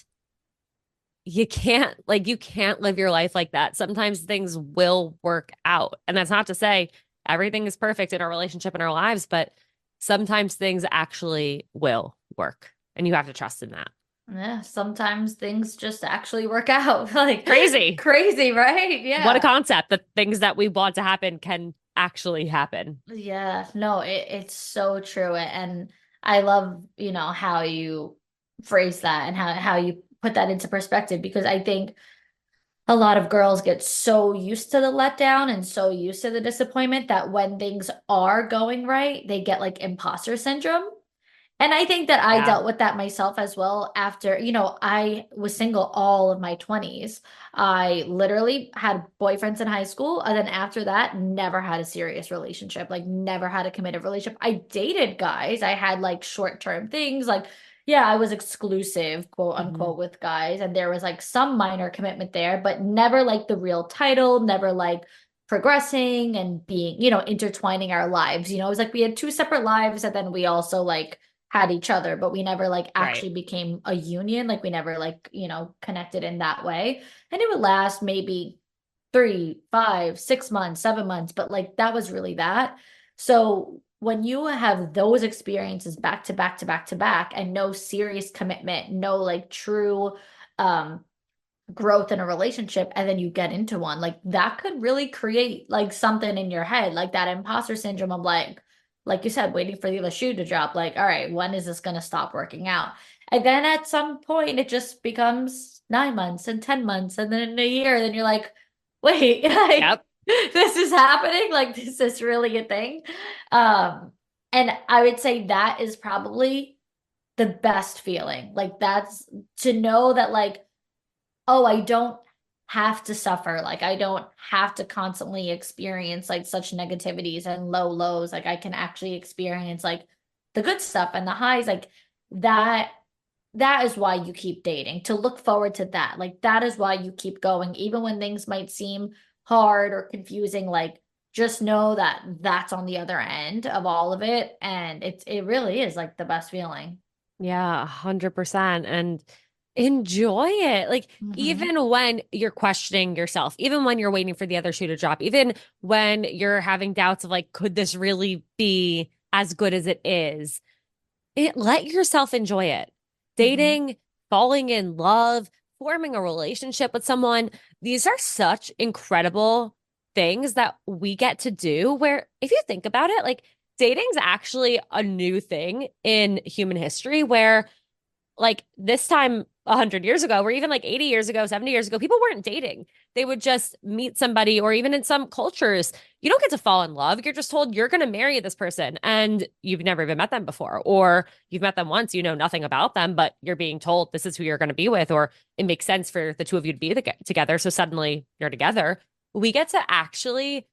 you can't live your life like that. Sometimes things will work out. And that's not to say everything is perfect in our relationship and our lives, but sometimes things actually will work and you have to trust in that. Yeah, sometimes things just actually work out. Like crazy, right? Yeah. What a concept that things that we want to happen can actually happen. Yeah, no, it's so true. And I love, how you phrase that and how you put that into perspective, because I think a lot of girls get so used to the letdown and so used to the disappointment that when things are going right, they get like imposter syndrome. And I think that I Yeah. dealt with that myself as well after, I was single all of my 20s. I literally had boyfriends in high school. And then after that, never had a serious relationship, like never had a committed relationship. I dated guys. I had like short-term things. Like, yeah, I was exclusive, quote Hmm. unquote, with guys. And there was like some minor commitment there, but never like the real title, never like progressing and being, intertwining our lives. It was like we had two separate lives, and then we also like had each other, but we never like Right. actually became a union. Like we never like, connected in that way. And it would last maybe 3, 5, 6 months, 7 months, but like that was really that. So when you have those experiences back to back to back to back and no serious commitment, no like true um growth in a relationship, and then you get into one, like that could really create like something in your head, like that imposter syndrome of like you said, waiting for the other shoe to drop, like, all right, when is this going to stop working out? And then at some point it just becomes 9 months and 10 months and then in a year, then you're like, wait, like Yep. this is happening, like this is really a thing. And I would say that is probably the best feeling, like that's to know that like, oh, I don't have to suffer. Like I don't have to constantly experience like such negativities and low lows. Like I can actually experience like the good stuff and the highs. Like that that is why you keep dating, to look forward to that. Like that is why you keep going even when things might seem hard or confusing. Like just know that that's on the other end of all of it, and it really is like the best feeling. Yeah, 100%. And enjoy it. Like, Mm-hmm. even when you're questioning yourself, even when you're waiting for the other shoe to drop, even when you're having doubts of like, could this really be as good as it is? Let yourself enjoy it. Mm-hmm. Dating, falling in love, forming a relationship with someone, these are such incredible things that we get to do. Where, if you think about it, like dating's actually a new thing in human history where like this time 100 years ago, or even like 80 years ago, 70 years ago, people weren't dating. They would just meet somebody, or even in some cultures, you don't get to fall in love. You're just told you're going to marry this person and you've never even met them before, or you've met them once, you know nothing about them, but you're being told this is who you're going to be with, or it makes sense for the two of you to be together. So suddenly you're together. We get to actually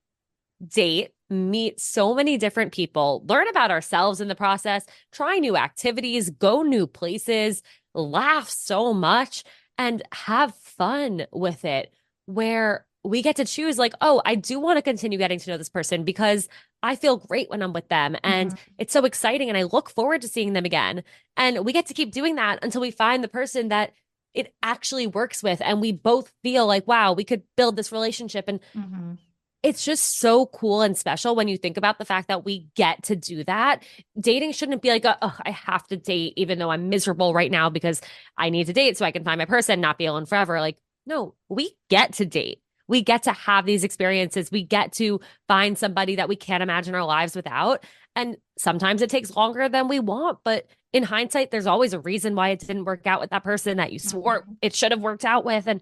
date, meet so many different people, learn about ourselves in the process, try new activities, go new places, laugh so much, and have fun with it. Where we get to choose, like, oh, I do want to continue getting to know this person because I feel great when I'm with them. And Mm-hmm. it's so exciting. And I look forward to seeing them again. And we get to keep doing that until we find the person that it actually works with. And we both feel like, wow, we could build this relationship. And Mm-hmm. it's just so cool and special when you think about the fact that we get to do that. Dating shouldn't be like, oh, I have to date, even though I'm miserable right now because I need to date so I can find my person, not be alone forever. Like, no, we get to date. We get to have these experiences. We get to find somebody that we can't imagine our lives without. And sometimes it takes longer than we want. But in hindsight, there's always a reason why it didn't work out with that person that you swore Mm-hmm. it should have worked out with. And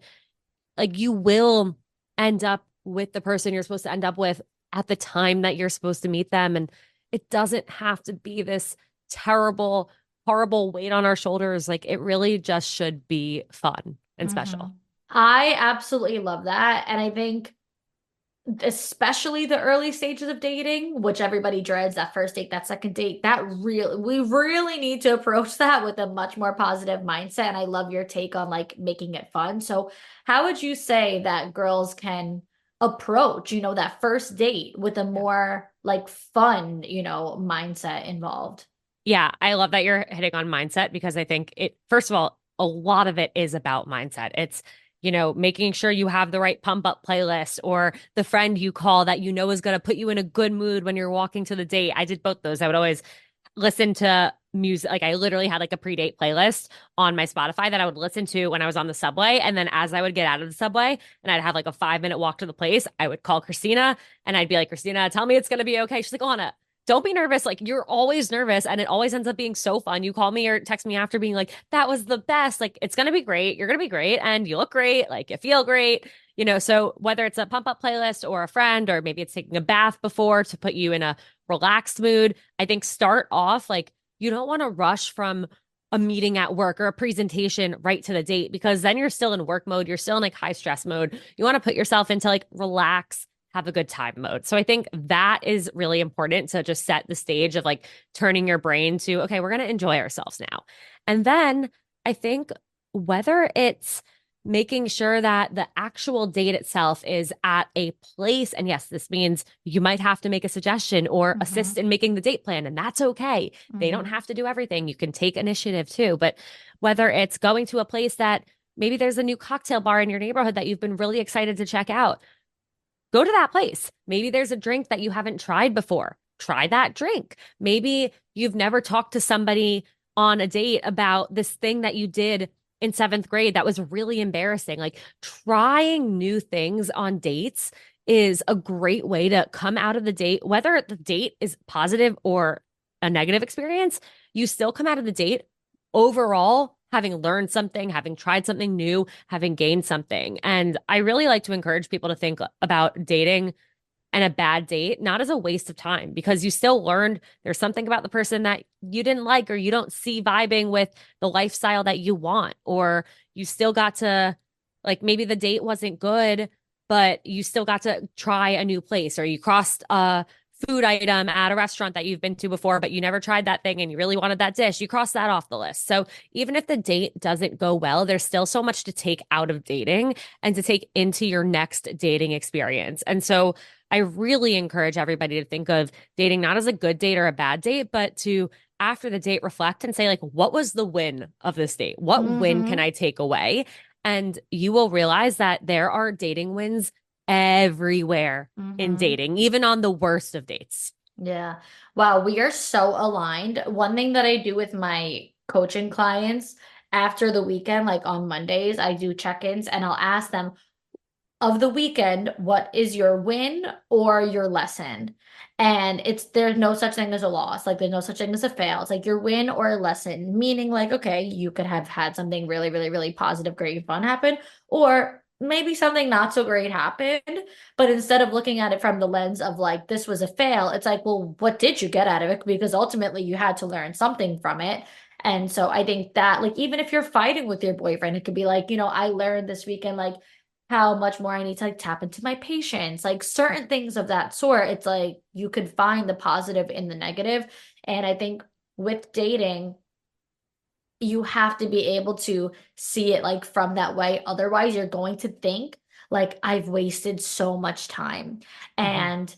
like you will end up with the person you're supposed to end up with at the time that you're supposed to meet them. And it doesn't have to be this terrible, horrible weight on our shoulders. Like it really just should be fun and Mm-hmm. special. I absolutely love that. And I think especially the early stages of dating, which everybody dreads, that first date, that second date, we really need to approach that with a much more positive mindset. And I love your take on like making it fun. So how would you say that girls can approach, that first date with a Yeah. more like fun, mindset involved? Yeah, I love that you're hitting on mindset because I think it, first of all, a lot of it is about mindset. It's, making sure you have the right pump up playlist or the friend you call that you know is going to put you in a good mood when you're walking to the date. I did both those. I would always listen to music. Like I literally had like a pre-date playlist on my Spotify that I would listen to when I was on the subway. And then as I would get out of the subway and I'd have like a 5 minute walk to the place, I would call Christina and I'd be like, Christina, tell me it's going to be okay. She's like, Alana, don't be nervous. Like you're always nervous and it always ends up being so fun. You call me or text me after being like, that was the best. Like it's going to be great. You're going to be great and you look great. Like you feel great. So whether it's a pump up playlist or a friend, or maybe it's taking a bath before to put you in a relaxed mood, I think start off like you don't want to rush from a meeting at work or a presentation right to the date, because then you're still in work mode. You're still in like high stress mode. You want to put yourself into like relax, have a good time mode. So I think that is really important to just set the stage of like turning your brain to, okay, we're going to enjoy ourselves now. And then I think whether it's making sure that the actual date itself is at a place. And yes, this means you might have to make a suggestion or assist in making the date plan, and that's okay. They don't have to do everything. You can take initiative too. But whether it's going to a place that maybe there's a new cocktail bar in your neighborhood that you've been really excited to check out, go to that place. Maybe there's a drink that you haven't tried before. Try that drink. Maybe you've never talked to somebody on a date about this thing that you did in seventh grade that was really embarrassing. Like trying new things on dates is a great way to come out of the date, whether the date is positive or a negative experience, you still come out of the date overall having learned something, having tried something new, having gained something. And I really like to encourage people to think about dating and a bad date not as a waste of time, because you still learned there's something about the person that you didn't like, or you don't see vibing with the lifestyle that you want, or you still got to, like, maybe the date wasn't good, but you still got to try a new place, or you crossed a food item at a restaurant that you've been to before, but you never tried that thing and you really wanted that dish. You cross that off the list. So even if the date doesn't go well, there's still so much to take out of dating and to take into your next dating experience. And so I really encourage everybody to think of dating not as a good date or a bad date, but to, after the date, reflect and say, like, what was the win of this date? What win can I take away? And you will realize that there are dating wins everywhere in dating, even on the worst of dates. Yeah. Wow, we are so aligned. One thing that I do with my coaching clients after the weekend, like on Mondays, I do check-ins and I'll ask them, of the weekend, what is your win or your lesson? And there's no such thing as a loss. Like there's no such thing as a fail. It's like your win or a lesson, meaning like, okay, you could have had something really, really, really positive, great, and fun happen, or maybe something not so great happened. But instead of looking at it from the lens of like, this was a fail, it's like, well, what did you get out of it? Because ultimately you had to learn something from it. And so I think that, like, even if you're fighting with your boyfriend, it could be like, I learned this weekend, like, how much more I need to like tap into my patience, like certain things of that sort. It's like you could find the positive in the negative. And I think with dating, you have to be able to see it like from that way. Otherwise, you're going to think like I've wasted so much time. And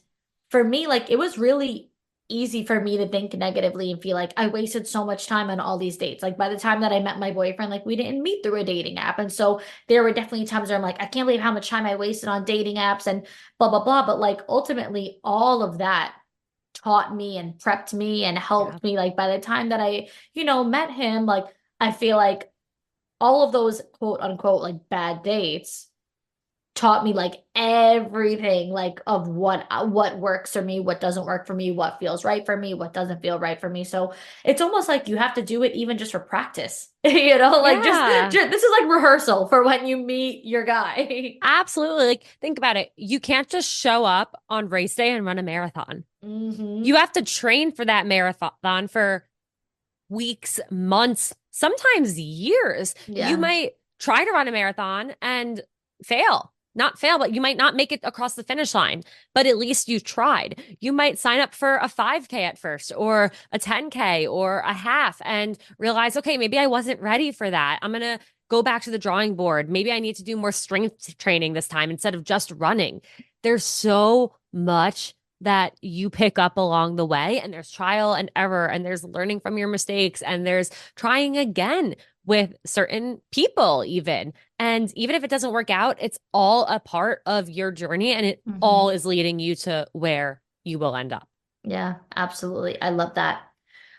for me, like it was really easy for me to think negatively and feel like I wasted so much time on all these dates. Like by the time that I met my boyfriend, like we didn't meet through a dating app. And so there were definitely times where I'm like, I can't believe how much time I wasted on dating apps and blah, blah, blah. But like ultimately, all of that taught me and prepped me and helped me. Like by the time that I, met him, like I feel like all of those quote unquote like bad dates taught me like everything like of what works for me, what doesn't work for me, what feels right for me, what doesn't feel right for me. So it's almost like you have to do it even just for practice. Like just this is like rehearsal for when you meet your guy. Absolutely. Like think about it. You can't just show up on race day and run a marathon. You have to train for that marathon for weeks, months, sometimes years. You might try to run a marathon and not fail, but you might not make it across the finish line, but at least you tried. You might sign up for a 5K at first, or a 10K, or a half, and realize, okay, maybe I wasn't ready for that. I'm going to go back to the drawing board. Maybe I need to do more strength training this time instead of just running. There's so much that you pick up along the way, and there's trial and error, and there's learning from your mistakes, and there's trying again with certain people even. And even if it doesn't work out, it's all a part of your journey, and it all is leading you to where you will end up. Yeah, absolutely. I love that.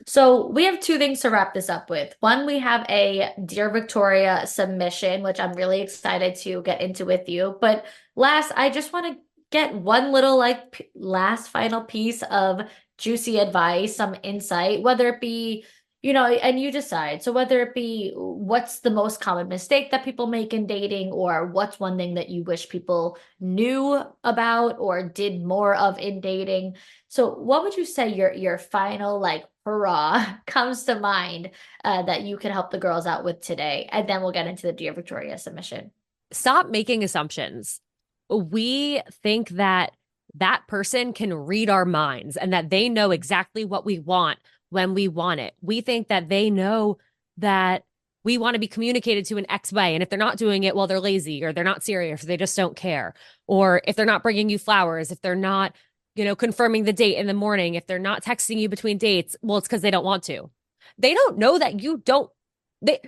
So we have two things to wrap this up with. One, we have a Dear Victoria submission, which I'm really excited to get into with you. But last, I just want to get one little like last final piece of juicy advice, some insight, whether it be, and you decide. So whether it be what's the most common mistake that people make in dating, or what's one thing that you wish people knew about or did more of in dating. So what would you say your final like hurrah comes to mind that you can help the girls out with today? And then we'll get into the Dear Victoria submission. Stop making assumptions. We think that that person can read our minds and that they know exactly what we want when we want it. We think that they know that we want to be communicated to in X way. And if they're not doing it, well, they're lazy or they're not serious or they just don't care. Or if they're not bringing you flowers, if they're not, confirming the date in the morning, if they're not texting you between dates, well, it's because they don't want to. They don't know that you don't. They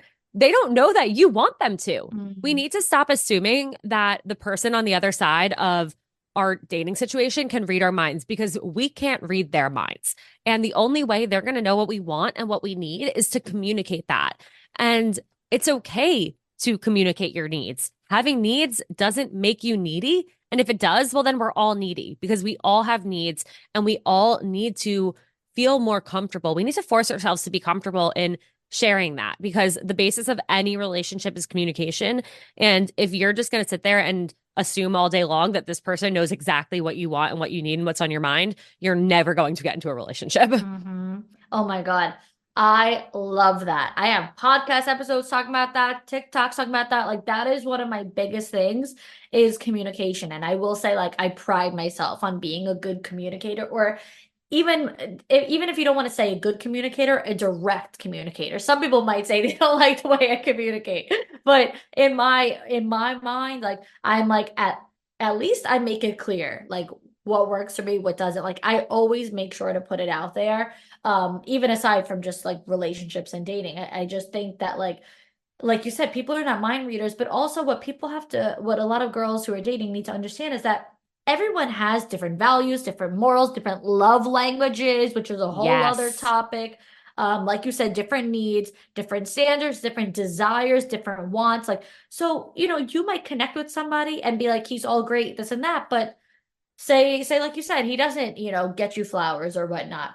don't know that you want them to. We need to stop assuming that the person on the other side of our dating situation can read our minds, because we can't read their minds. And the only way they're going to know what we want and what we need is to communicate that. And it's okay to communicate your needs. Having needs doesn't make you needy. And if it does, well, then we're all needy, because we all have needs and we all need to feel more comfortable. We need to force ourselves to be comfortable in sharing that, because the basis of any relationship is communication. And if you're just going to sit there and assume all day long that this person knows exactly what you want and what you need and what's on your mind, you're never going to get into a relationship. Oh my God. I love that. I have podcast episodes talking about that, TikToks talking about that. Like that is one of my biggest things is communication. And I will say, like, I pride myself on being a good communicator, or even if you don't want to say a good communicator, a direct communicator. Some people might say they don't like the way I communicate, but in my mind, like I'm like at least I make it clear, like what works for me, what doesn't. Like I always make sure to put it out there. Even aside from just like relationships and dating, I just think that like you said, people are not mind readers, but also what a lot of girls who are dating need to understand is that everyone has different values, different morals, different love languages, which is a whole other Yes. topic. Like you said, different needs, different standards, different desires, different wants. Like, so, you might connect with somebody and be like, he's all great, this and that, but say, like you said, he doesn't, get you flowers or whatnot.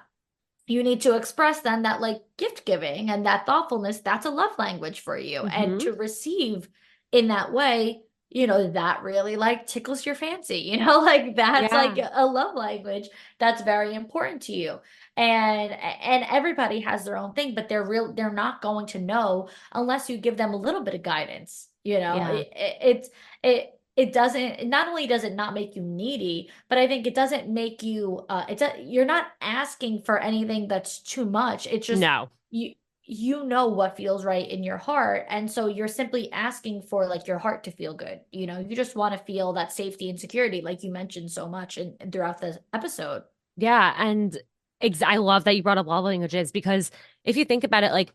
You need to express then that like gift giving and that thoughtfulness, that's a love language for you. And Mm-hmm. to receive in that way, that really like tickles your fancy, like that's like Yeah. a love language that's very important to you. And everybody has their own thing, but they're not going to know unless you give them a little bit of guidance. Yeah. It doesn't, not only does it not make you needy, but I think it doesn't make you you're not asking for anything that's too much. It's just No. you know what feels right in your heart, and so you're simply asking for like your heart to feel good. You just want to feel that safety and security, like you mentioned so much throughout the episode. Yeah. And I love that you brought up love languages, because if you think about it, like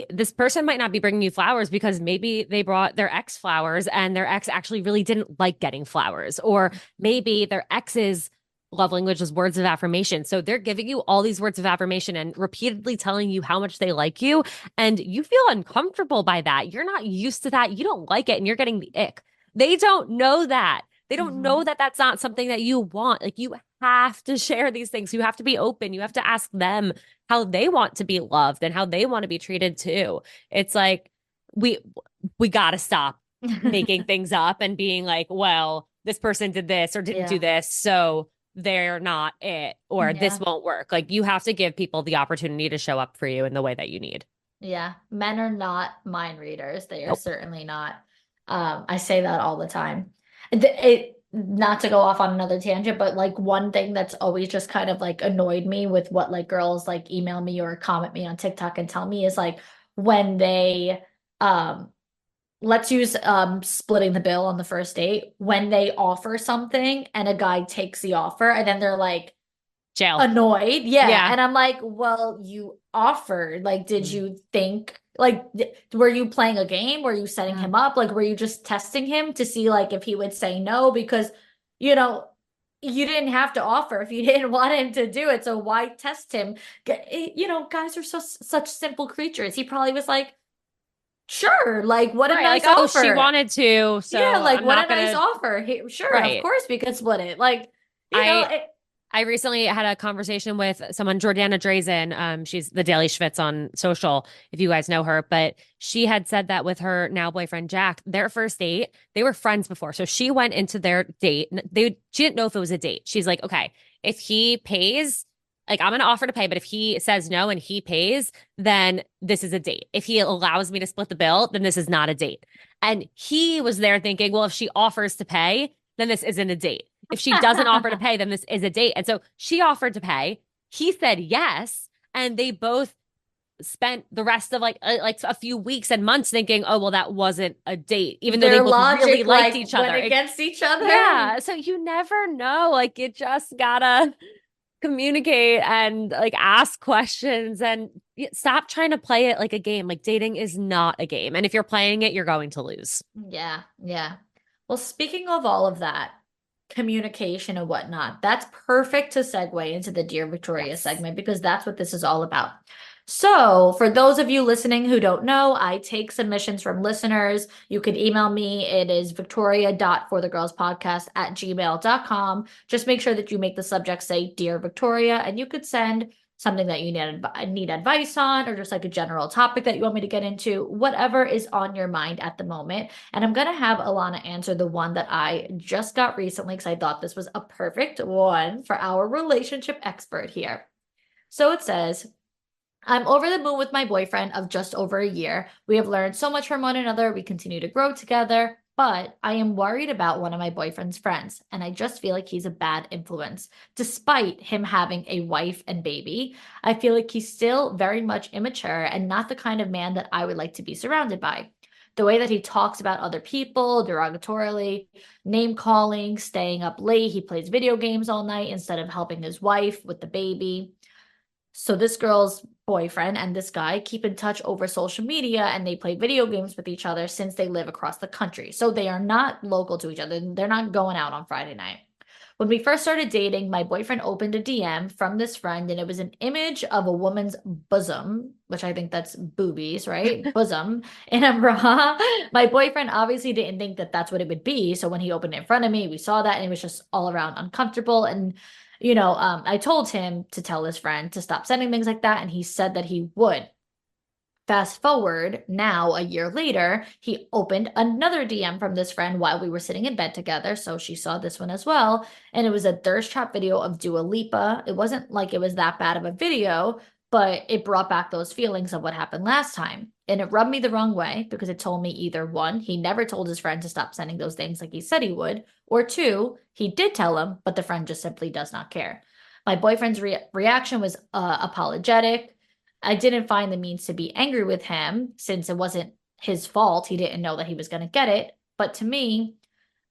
this person might not be bringing you flowers because maybe they brought their ex flowers and their ex actually really didn't like getting flowers. Or maybe their ex's love language is words of affirmation. So they're giving you all these words of affirmation and repeatedly telling you how much they like you. And you feel uncomfortable by that. You're not used to that. You don't like it and you're getting the ick. They don't know that. They don't know Mhm. that that's not something that you want. Like you have to share these things. You have to be open. You have to ask them how they want to be loved and how they want to be treated too. It's like we we got to stop making things up and being like, well, this person did this or didn't do Yeah. this, so they're not it, or this Yeah. won't work. Like you have to give people the opportunity to show up for you in the way that you need. Yeah. Men are not mind readers. They are Nope. certainly not. I say that all the time. It not to go off on another tangent, but like one thing that's always just kind of like annoyed me with what like girls like email me or comment me on TikTok and tell me is like when they um let's use splitting the bill on the first date, when they offer something and a guy takes the offer and then they're like Jail. annoyed. Yeah. Yeah. And I'm like, well, you offered. Like, did Mm. you think, like, were you playing a game? Were you setting Yeah. him up? Like, were you just testing him to see, like, if he would say no? Because, you know, you didn't have to offer if you didn't want him to do it. So why test him? Guys are such simple creatures. He probably was like, sure, like, what a Right. Like, nice oh, she offer. wanted to, Yeah, so like, I'm what a not nice gonna. offer. Sure, of Right. course we could split it. Like, you know, I it, I recently had a conversation with someone, Jordana Drazen. She's the Daily Schwitz on social, if you guys know her. But she had said that with her now boyfriend Jack, their first date, they were friends before. So she went into their date. She didn't know if it was a date. She's like, okay, if he pays, like I'm gonna offer to pay, but if he says no and he pays, then this is a date. If he allows me to split the bill, then this is not a date. And he was there thinking, well, if she offers to pay, then this isn't a date. If she doesn't offer to pay, then this is a date. And so she offered to pay. He said yes. And they both spent the rest of like a few weeks and months thinking, oh, well, that wasn't a date, even though they Their both logic, really liked like, each other. went against each other. Yeah. So you never know. Like, you just gotta communicate and like ask questions and stop trying to play it like a game. Like, dating is not a game. And if you're playing it, you're going to lose. Yeah, yeah. Well, speaking of all of that, communication and whatnot, that's perfect to segue into the Dear Victoria Yes. segment because that's what this is all about. So, for those of you listening who don't know, I take submissions from listeners. You can email me. It is victoria.forthegirlspodcast@gmail.com. Just make sure that you make the subject say Dear Victoria, and you could send something that you need advice on, or just like a general topic that you want me to get into, whatever is on your mind at the moment. And I'm going to have Alana answer the one that I just got recently because I thought this was a perfect one for our relationship expert here. So it says, I'm over the moon with my boyfriend of just over a year. We have learned so much from one another. We continue to grow together, but I am worried about one of my boyfriend's friends, and I just feel like he's a bad influence. Despite him having a wife and baby, I feel like he's still very much immature and not the kind of man that I would like to be surrounded by. The way that he talks about other people derogatorily, name calling, staying up late, he plays video games all night instead of helping his wife with the baby. So this girl's boyfriend and this guy keep in touch over social media and they play video games with each other since they live across the country. So they are not local to each other. They're not going out on Friday night. When we first started dating, my boyfriend opened a DM from this friend and it was an image of a woman's bosom, which I think that's boobies, right? Bosom in a bra. My boyfriend obviously didn't think that that's what it would be. So when he opened it in front of me, we saw that and it was just all around uncomfortable. And I told him to tell his friend to stop sending things like that, and he said that he would. Fast forward now, a year later, he opened another DM from this friend while we were sitting in bed together. So she saw this one as well. And it was a thirst trap video of Dua Lipa. It wasn't like it was that bad of a video, but it brought back those feelings of what happened last time. And it rubbed me the wrong way because it told me either one, he never told his friend to stop sending those things like he said he would, or two, he did tell him, but the friend just simply does not care. My boyfriend's reaction was apologetic. I didn't find the means to be angry with him since it wasn't his fault. He didn't know that he was going to get it. But to me,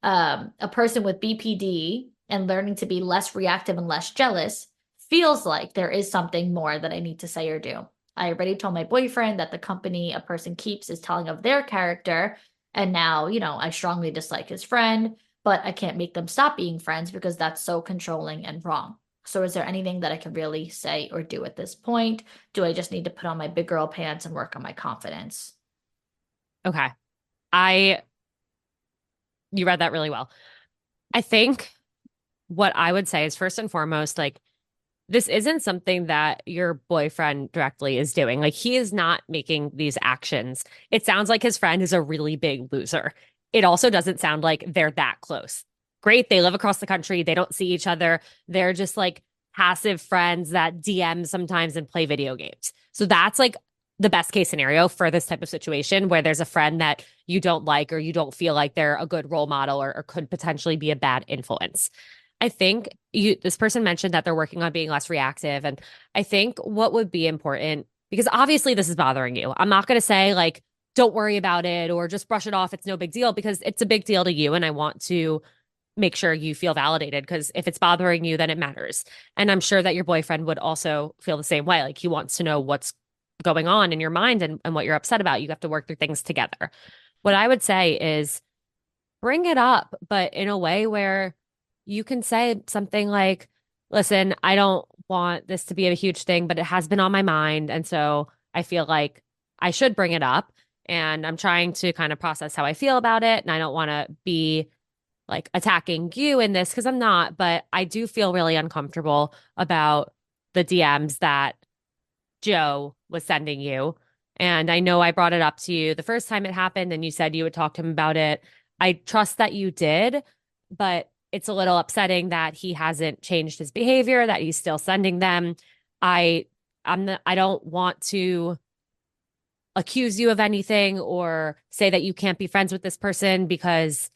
a person with BPD and learning to be less reactive and less jealous feels like there is something more that I need to say or do. I already told my boyfriend that the company a person keeps is telling of their character. And now, I strongly dislike his friend, but I can't make them stop being friends because that's so controlling and wrong. So is there anything that I can really say or do at this point? Do I just need to put on my big girl pants and work on my confidence? Okay. You read that really well. I think what I would say is first and foremost, like, this isn't something that your boyfriend directly is doing. Like, he is not making these actions. It sounds like his friend is a really big loser. It also doesn't sound like they're that close. Great. They live across the country. They don't see each other. They're just like passive friends that DM sometimes and play video games. So that's like the best case scenario for this type of situation where there's a friend that you don't like or you don't feel like they're a good role model or could potentially be a bad influence. I think this person mentioned that they're working on being less reactive. And I think what would be important, because obviously this is bothering you. I'm not going to say like, don't worry about it or just brush it off. It's no big deal because it's a big deal to you. And I want to make sure you feel validated because if it's bothering you, then it matters. And I'm sure that your boyfriend would also feel the same way. Like, he wants to know what's going on in your mind and what you're upset about. You have to work through things together. What I would say is bring it up, but in a way where you can say something like, listen, I don't want this to be a huge thing, but it has been on my mind. And so I feel like I should bring it up. And I'm trying to kind of process how I feel about it. And I don't want to be like attacking you in this because I'm not, but I do feel really uncomfortable about the DMs that Joe was sending you. And I know I brought it up to you the first time it happened, and you said you would talk to him about it. I trust that you did, but it's a little upsetting that he hasn't changed his behavior, that he's still sending them. I I don't want to accuse you of anything or say that you can't be friends with this person because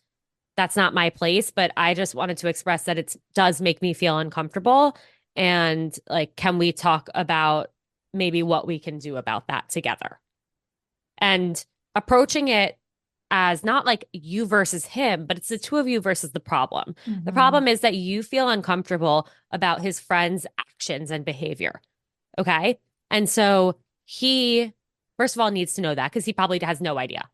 that's not my place, but I just wanted to express that it does make me feel uncomfortable. And like, can we talk about maybe what we can do about that together? And approaching it as not like you versus him, but it's the two of you versus the problem. The problem is that you feel uncomfortable about his friend's actions and behavior. Okay. And so he, first of all, needs to know that because he probably has no idea.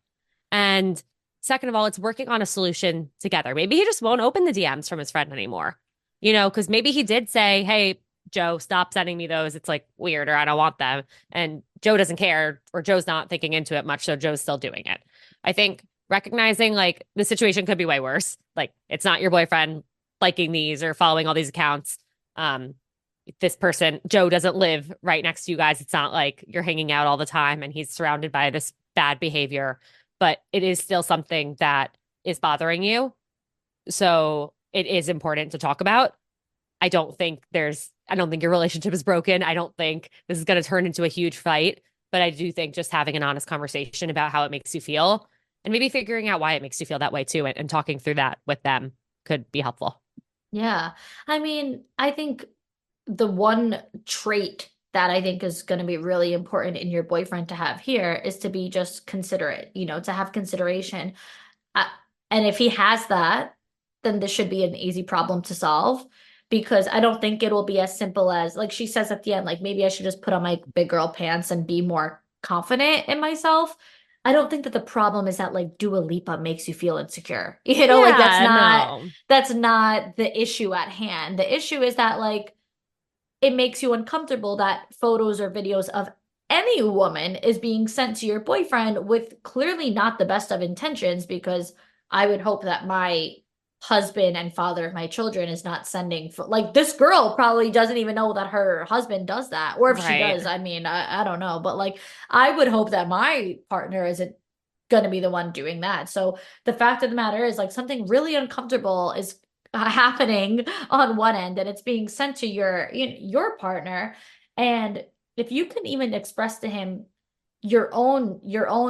And second of all, it's working on a solution together. Maybe he just won't open the DMs from his friend anymore, because maybe he did say, hey, Joe, stop sending me those. It's like weird or I don't want them. And Joe doesn't care or Joe's not thinking into it much. So Joe's still doing it. I think recognizing like the situation could be way worse. Like it's not your boyfriend liking these or following all these accounts. This person, Joe, doesn't live right next to you guys. It's not like you're hanging out all the time and he's surrounded by this bad behavior, but it is still something that is bothering you. So it is important to talk about. I don't think your relationship is broken. I don't think this is going to turn into a huge fight, but I do think just having an honest conversation about how it makes you feel and maybe figuring out why it makes you feel that way too and talking through that with them could be helpful. Yeah. I mean, I think the one trait that I think is going to be really important in your boyfriend to have here is to be just considerate, to have consideration. Uh, and if he has that, then this should be an easy problem to solve because I don't think it'll be as simple as, like she says at the end, like maybe I should just put on my big girl pants and be more confident in myself. I don't think that the problem is that like Dua Lipa makes you feel insecure. Like No. that's not the issue at hand. The issue is that like it makes you uncomfortable that photos or videos of any woman is being sent to your boyfriend with clearly not the best of intentions because I would hope that my husband and father of my children is not sending like this girl probably doesn't even know that her husband does that, or if she Right. does, I mean, I don't know, but like I would hope that my partner isn't going to be the one doing that. So the fact of the matter is like something really uncomfortable is happening on one end and it's being sent to your partner, and if you can even express to him your own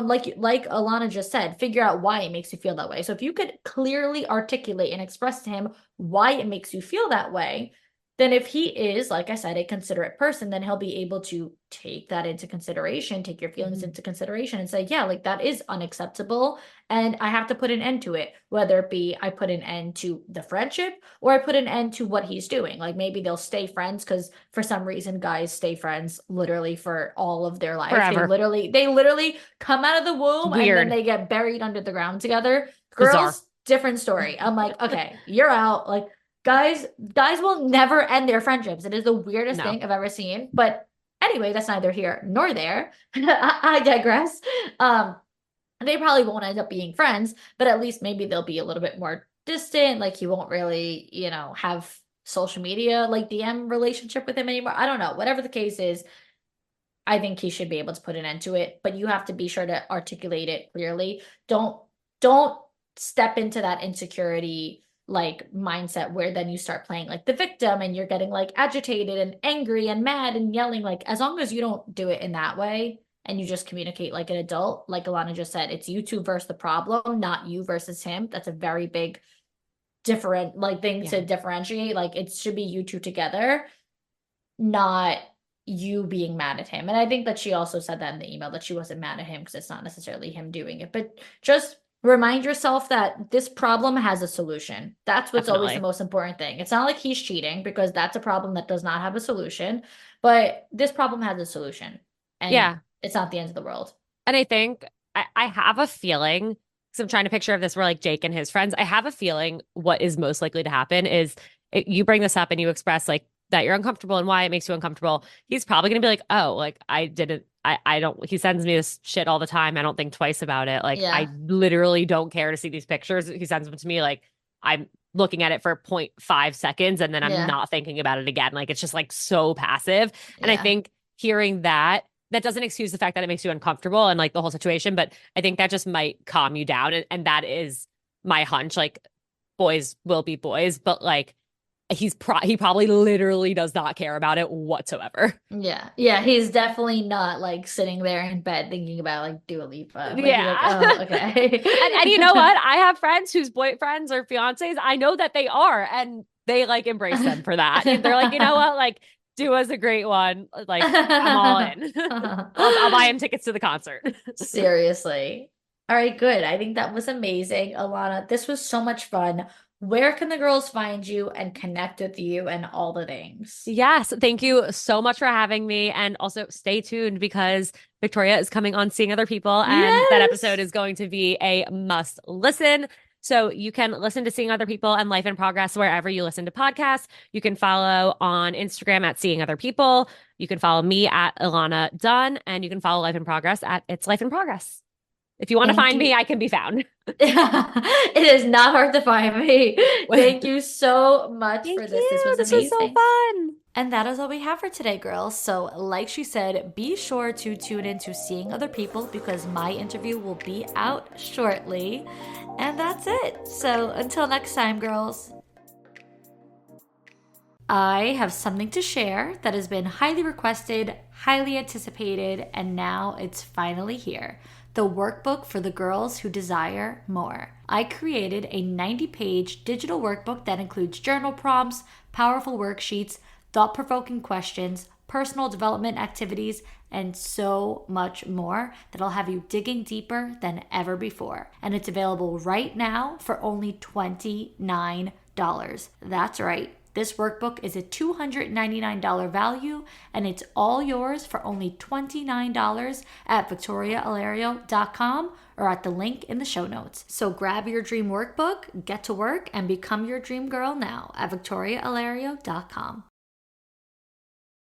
like Alana just said, figure out why it makes you feel that way. So if you could clearly articulate and express to him why it makes you feel that way, then if he is, like I said, a considerate person, then he'll be able to take that into consideration, take your feelings into consideration and say, yeah, like that is unacceptable. And I have to put an end to it, whether it be I put an end to the friendship or I put an end to what he's doing. Like maybe they'll stay friends because for some reason guys stay friends literally for all of their life. Forever. They literally come out of the womb and then Weird. they get buried under the ground together. Bizarre. Girls, different story. I'm like, okay, you're out. Like guys will never end their friendships. It is the weirdest thing I've ever seen. But anyway, that's neither here nor there. I digress. They probably won't end up being friends, but at least maybe they'll be a little bit more distant. Like he won't really, have social media like DM relationship with him anymore. I don't know. Whatever the case is, I think he should be able to put an end to it, but you have to be sure to articulate it clearly. Don't step into that insecurity like mindset where then you start playing like the victim and you're getting like agitated and angry and mad and yelling. Like as long as you don't do it in that way and you just communicate like an adult, like Alana just said, it's you two versus the problem, not you versus him. That's a very big different like thing to differentiate. Like it should be you two together, not you being mad at him. And I think that she also said that in the email that she wasn't mad at him because it's not necessarily him doing it, but just remind yourself that this problem has a solution. That's what's always the most important thing. It's not like he's cheating because that's a problem that does not have a solution, but this problem has a solution and it's not the end of the world. And I think I have a feeling, because I'm trying to picture of this where like Jake and his friends, I have a feeling what is most likely to happen is you bring this up and you express like that you're uncomfortable and why it makes you uncomfortable. He's probably going to be like, oh, like I don't, he sends me this shit all the time. I don't think twice about it. Like I literally don't care to see these pictures. He sends them to me. Like I'm looking at it for 0.5 seconds and then I'm Yeah. not thinking about it again. Like it's just like so passive. And I Yeah. think hearing that doesn't excuse the fact that it makes you uncomfortable and like the whole situation, but I think that just might calm you down. And that is my hunch. Like boys will be boys, but like he probably literally does not care about it whatsoever. Yeah. Yeah. He's definitely not like sitting there in bed thinking about like Dua Lipa. Like he's like, Yeah. oh, okay. And you know what? I have friends whose boyfriends or fiancés, I know that they are, and they like embrace them for that. They're like, you know what? Like, Dua's a great one. Like, I'm all in. I'll buy him tickets to the concert. Seriously. All right, good. I think that was amazing, Alana. This was so much fun. Where can the girls find you and connect with you and all the things? Yes, thank you so much for having me. And also stay tuned because Victoria is coming on Seeing Other People, and that episode Yes. is going to be a must listen. So you can listen to Seeing Other People and Life in Progress wherever you listen to podcasts. You can follow on Instagram at Seeing Other People. You can follow me at Ilana Dunn, and you can follow Life in Progress at It's Life in Progress. If you want to Thank find me, you. I can be found. It is not hard to find me. Thank you so much Thank for this. This you. was This was so amazing. fun. And that is all we have for today, girls. So, like she said, be sure to tune into Seeing Other People because my interview will be out shortly. And that's it. So, until next time, girls. I have something to share that has been highly requested, highly anticipated, and now it's finally here. The workbook for the girls who desire more. I created a 90-page digital workbook that includes journal prompts, powerful worksheets, thought-provoking questions, personal development activities, and so much more that'll have you digging deeper than ever before. And it's available right now for only $29. That's right. This workbook is a $299 value, and it's all yours for only $29 at victoriaalario.com or at the link in the show notes. So grab your dream workbook, get to work, and become your dream girl now at victoriaalario.com.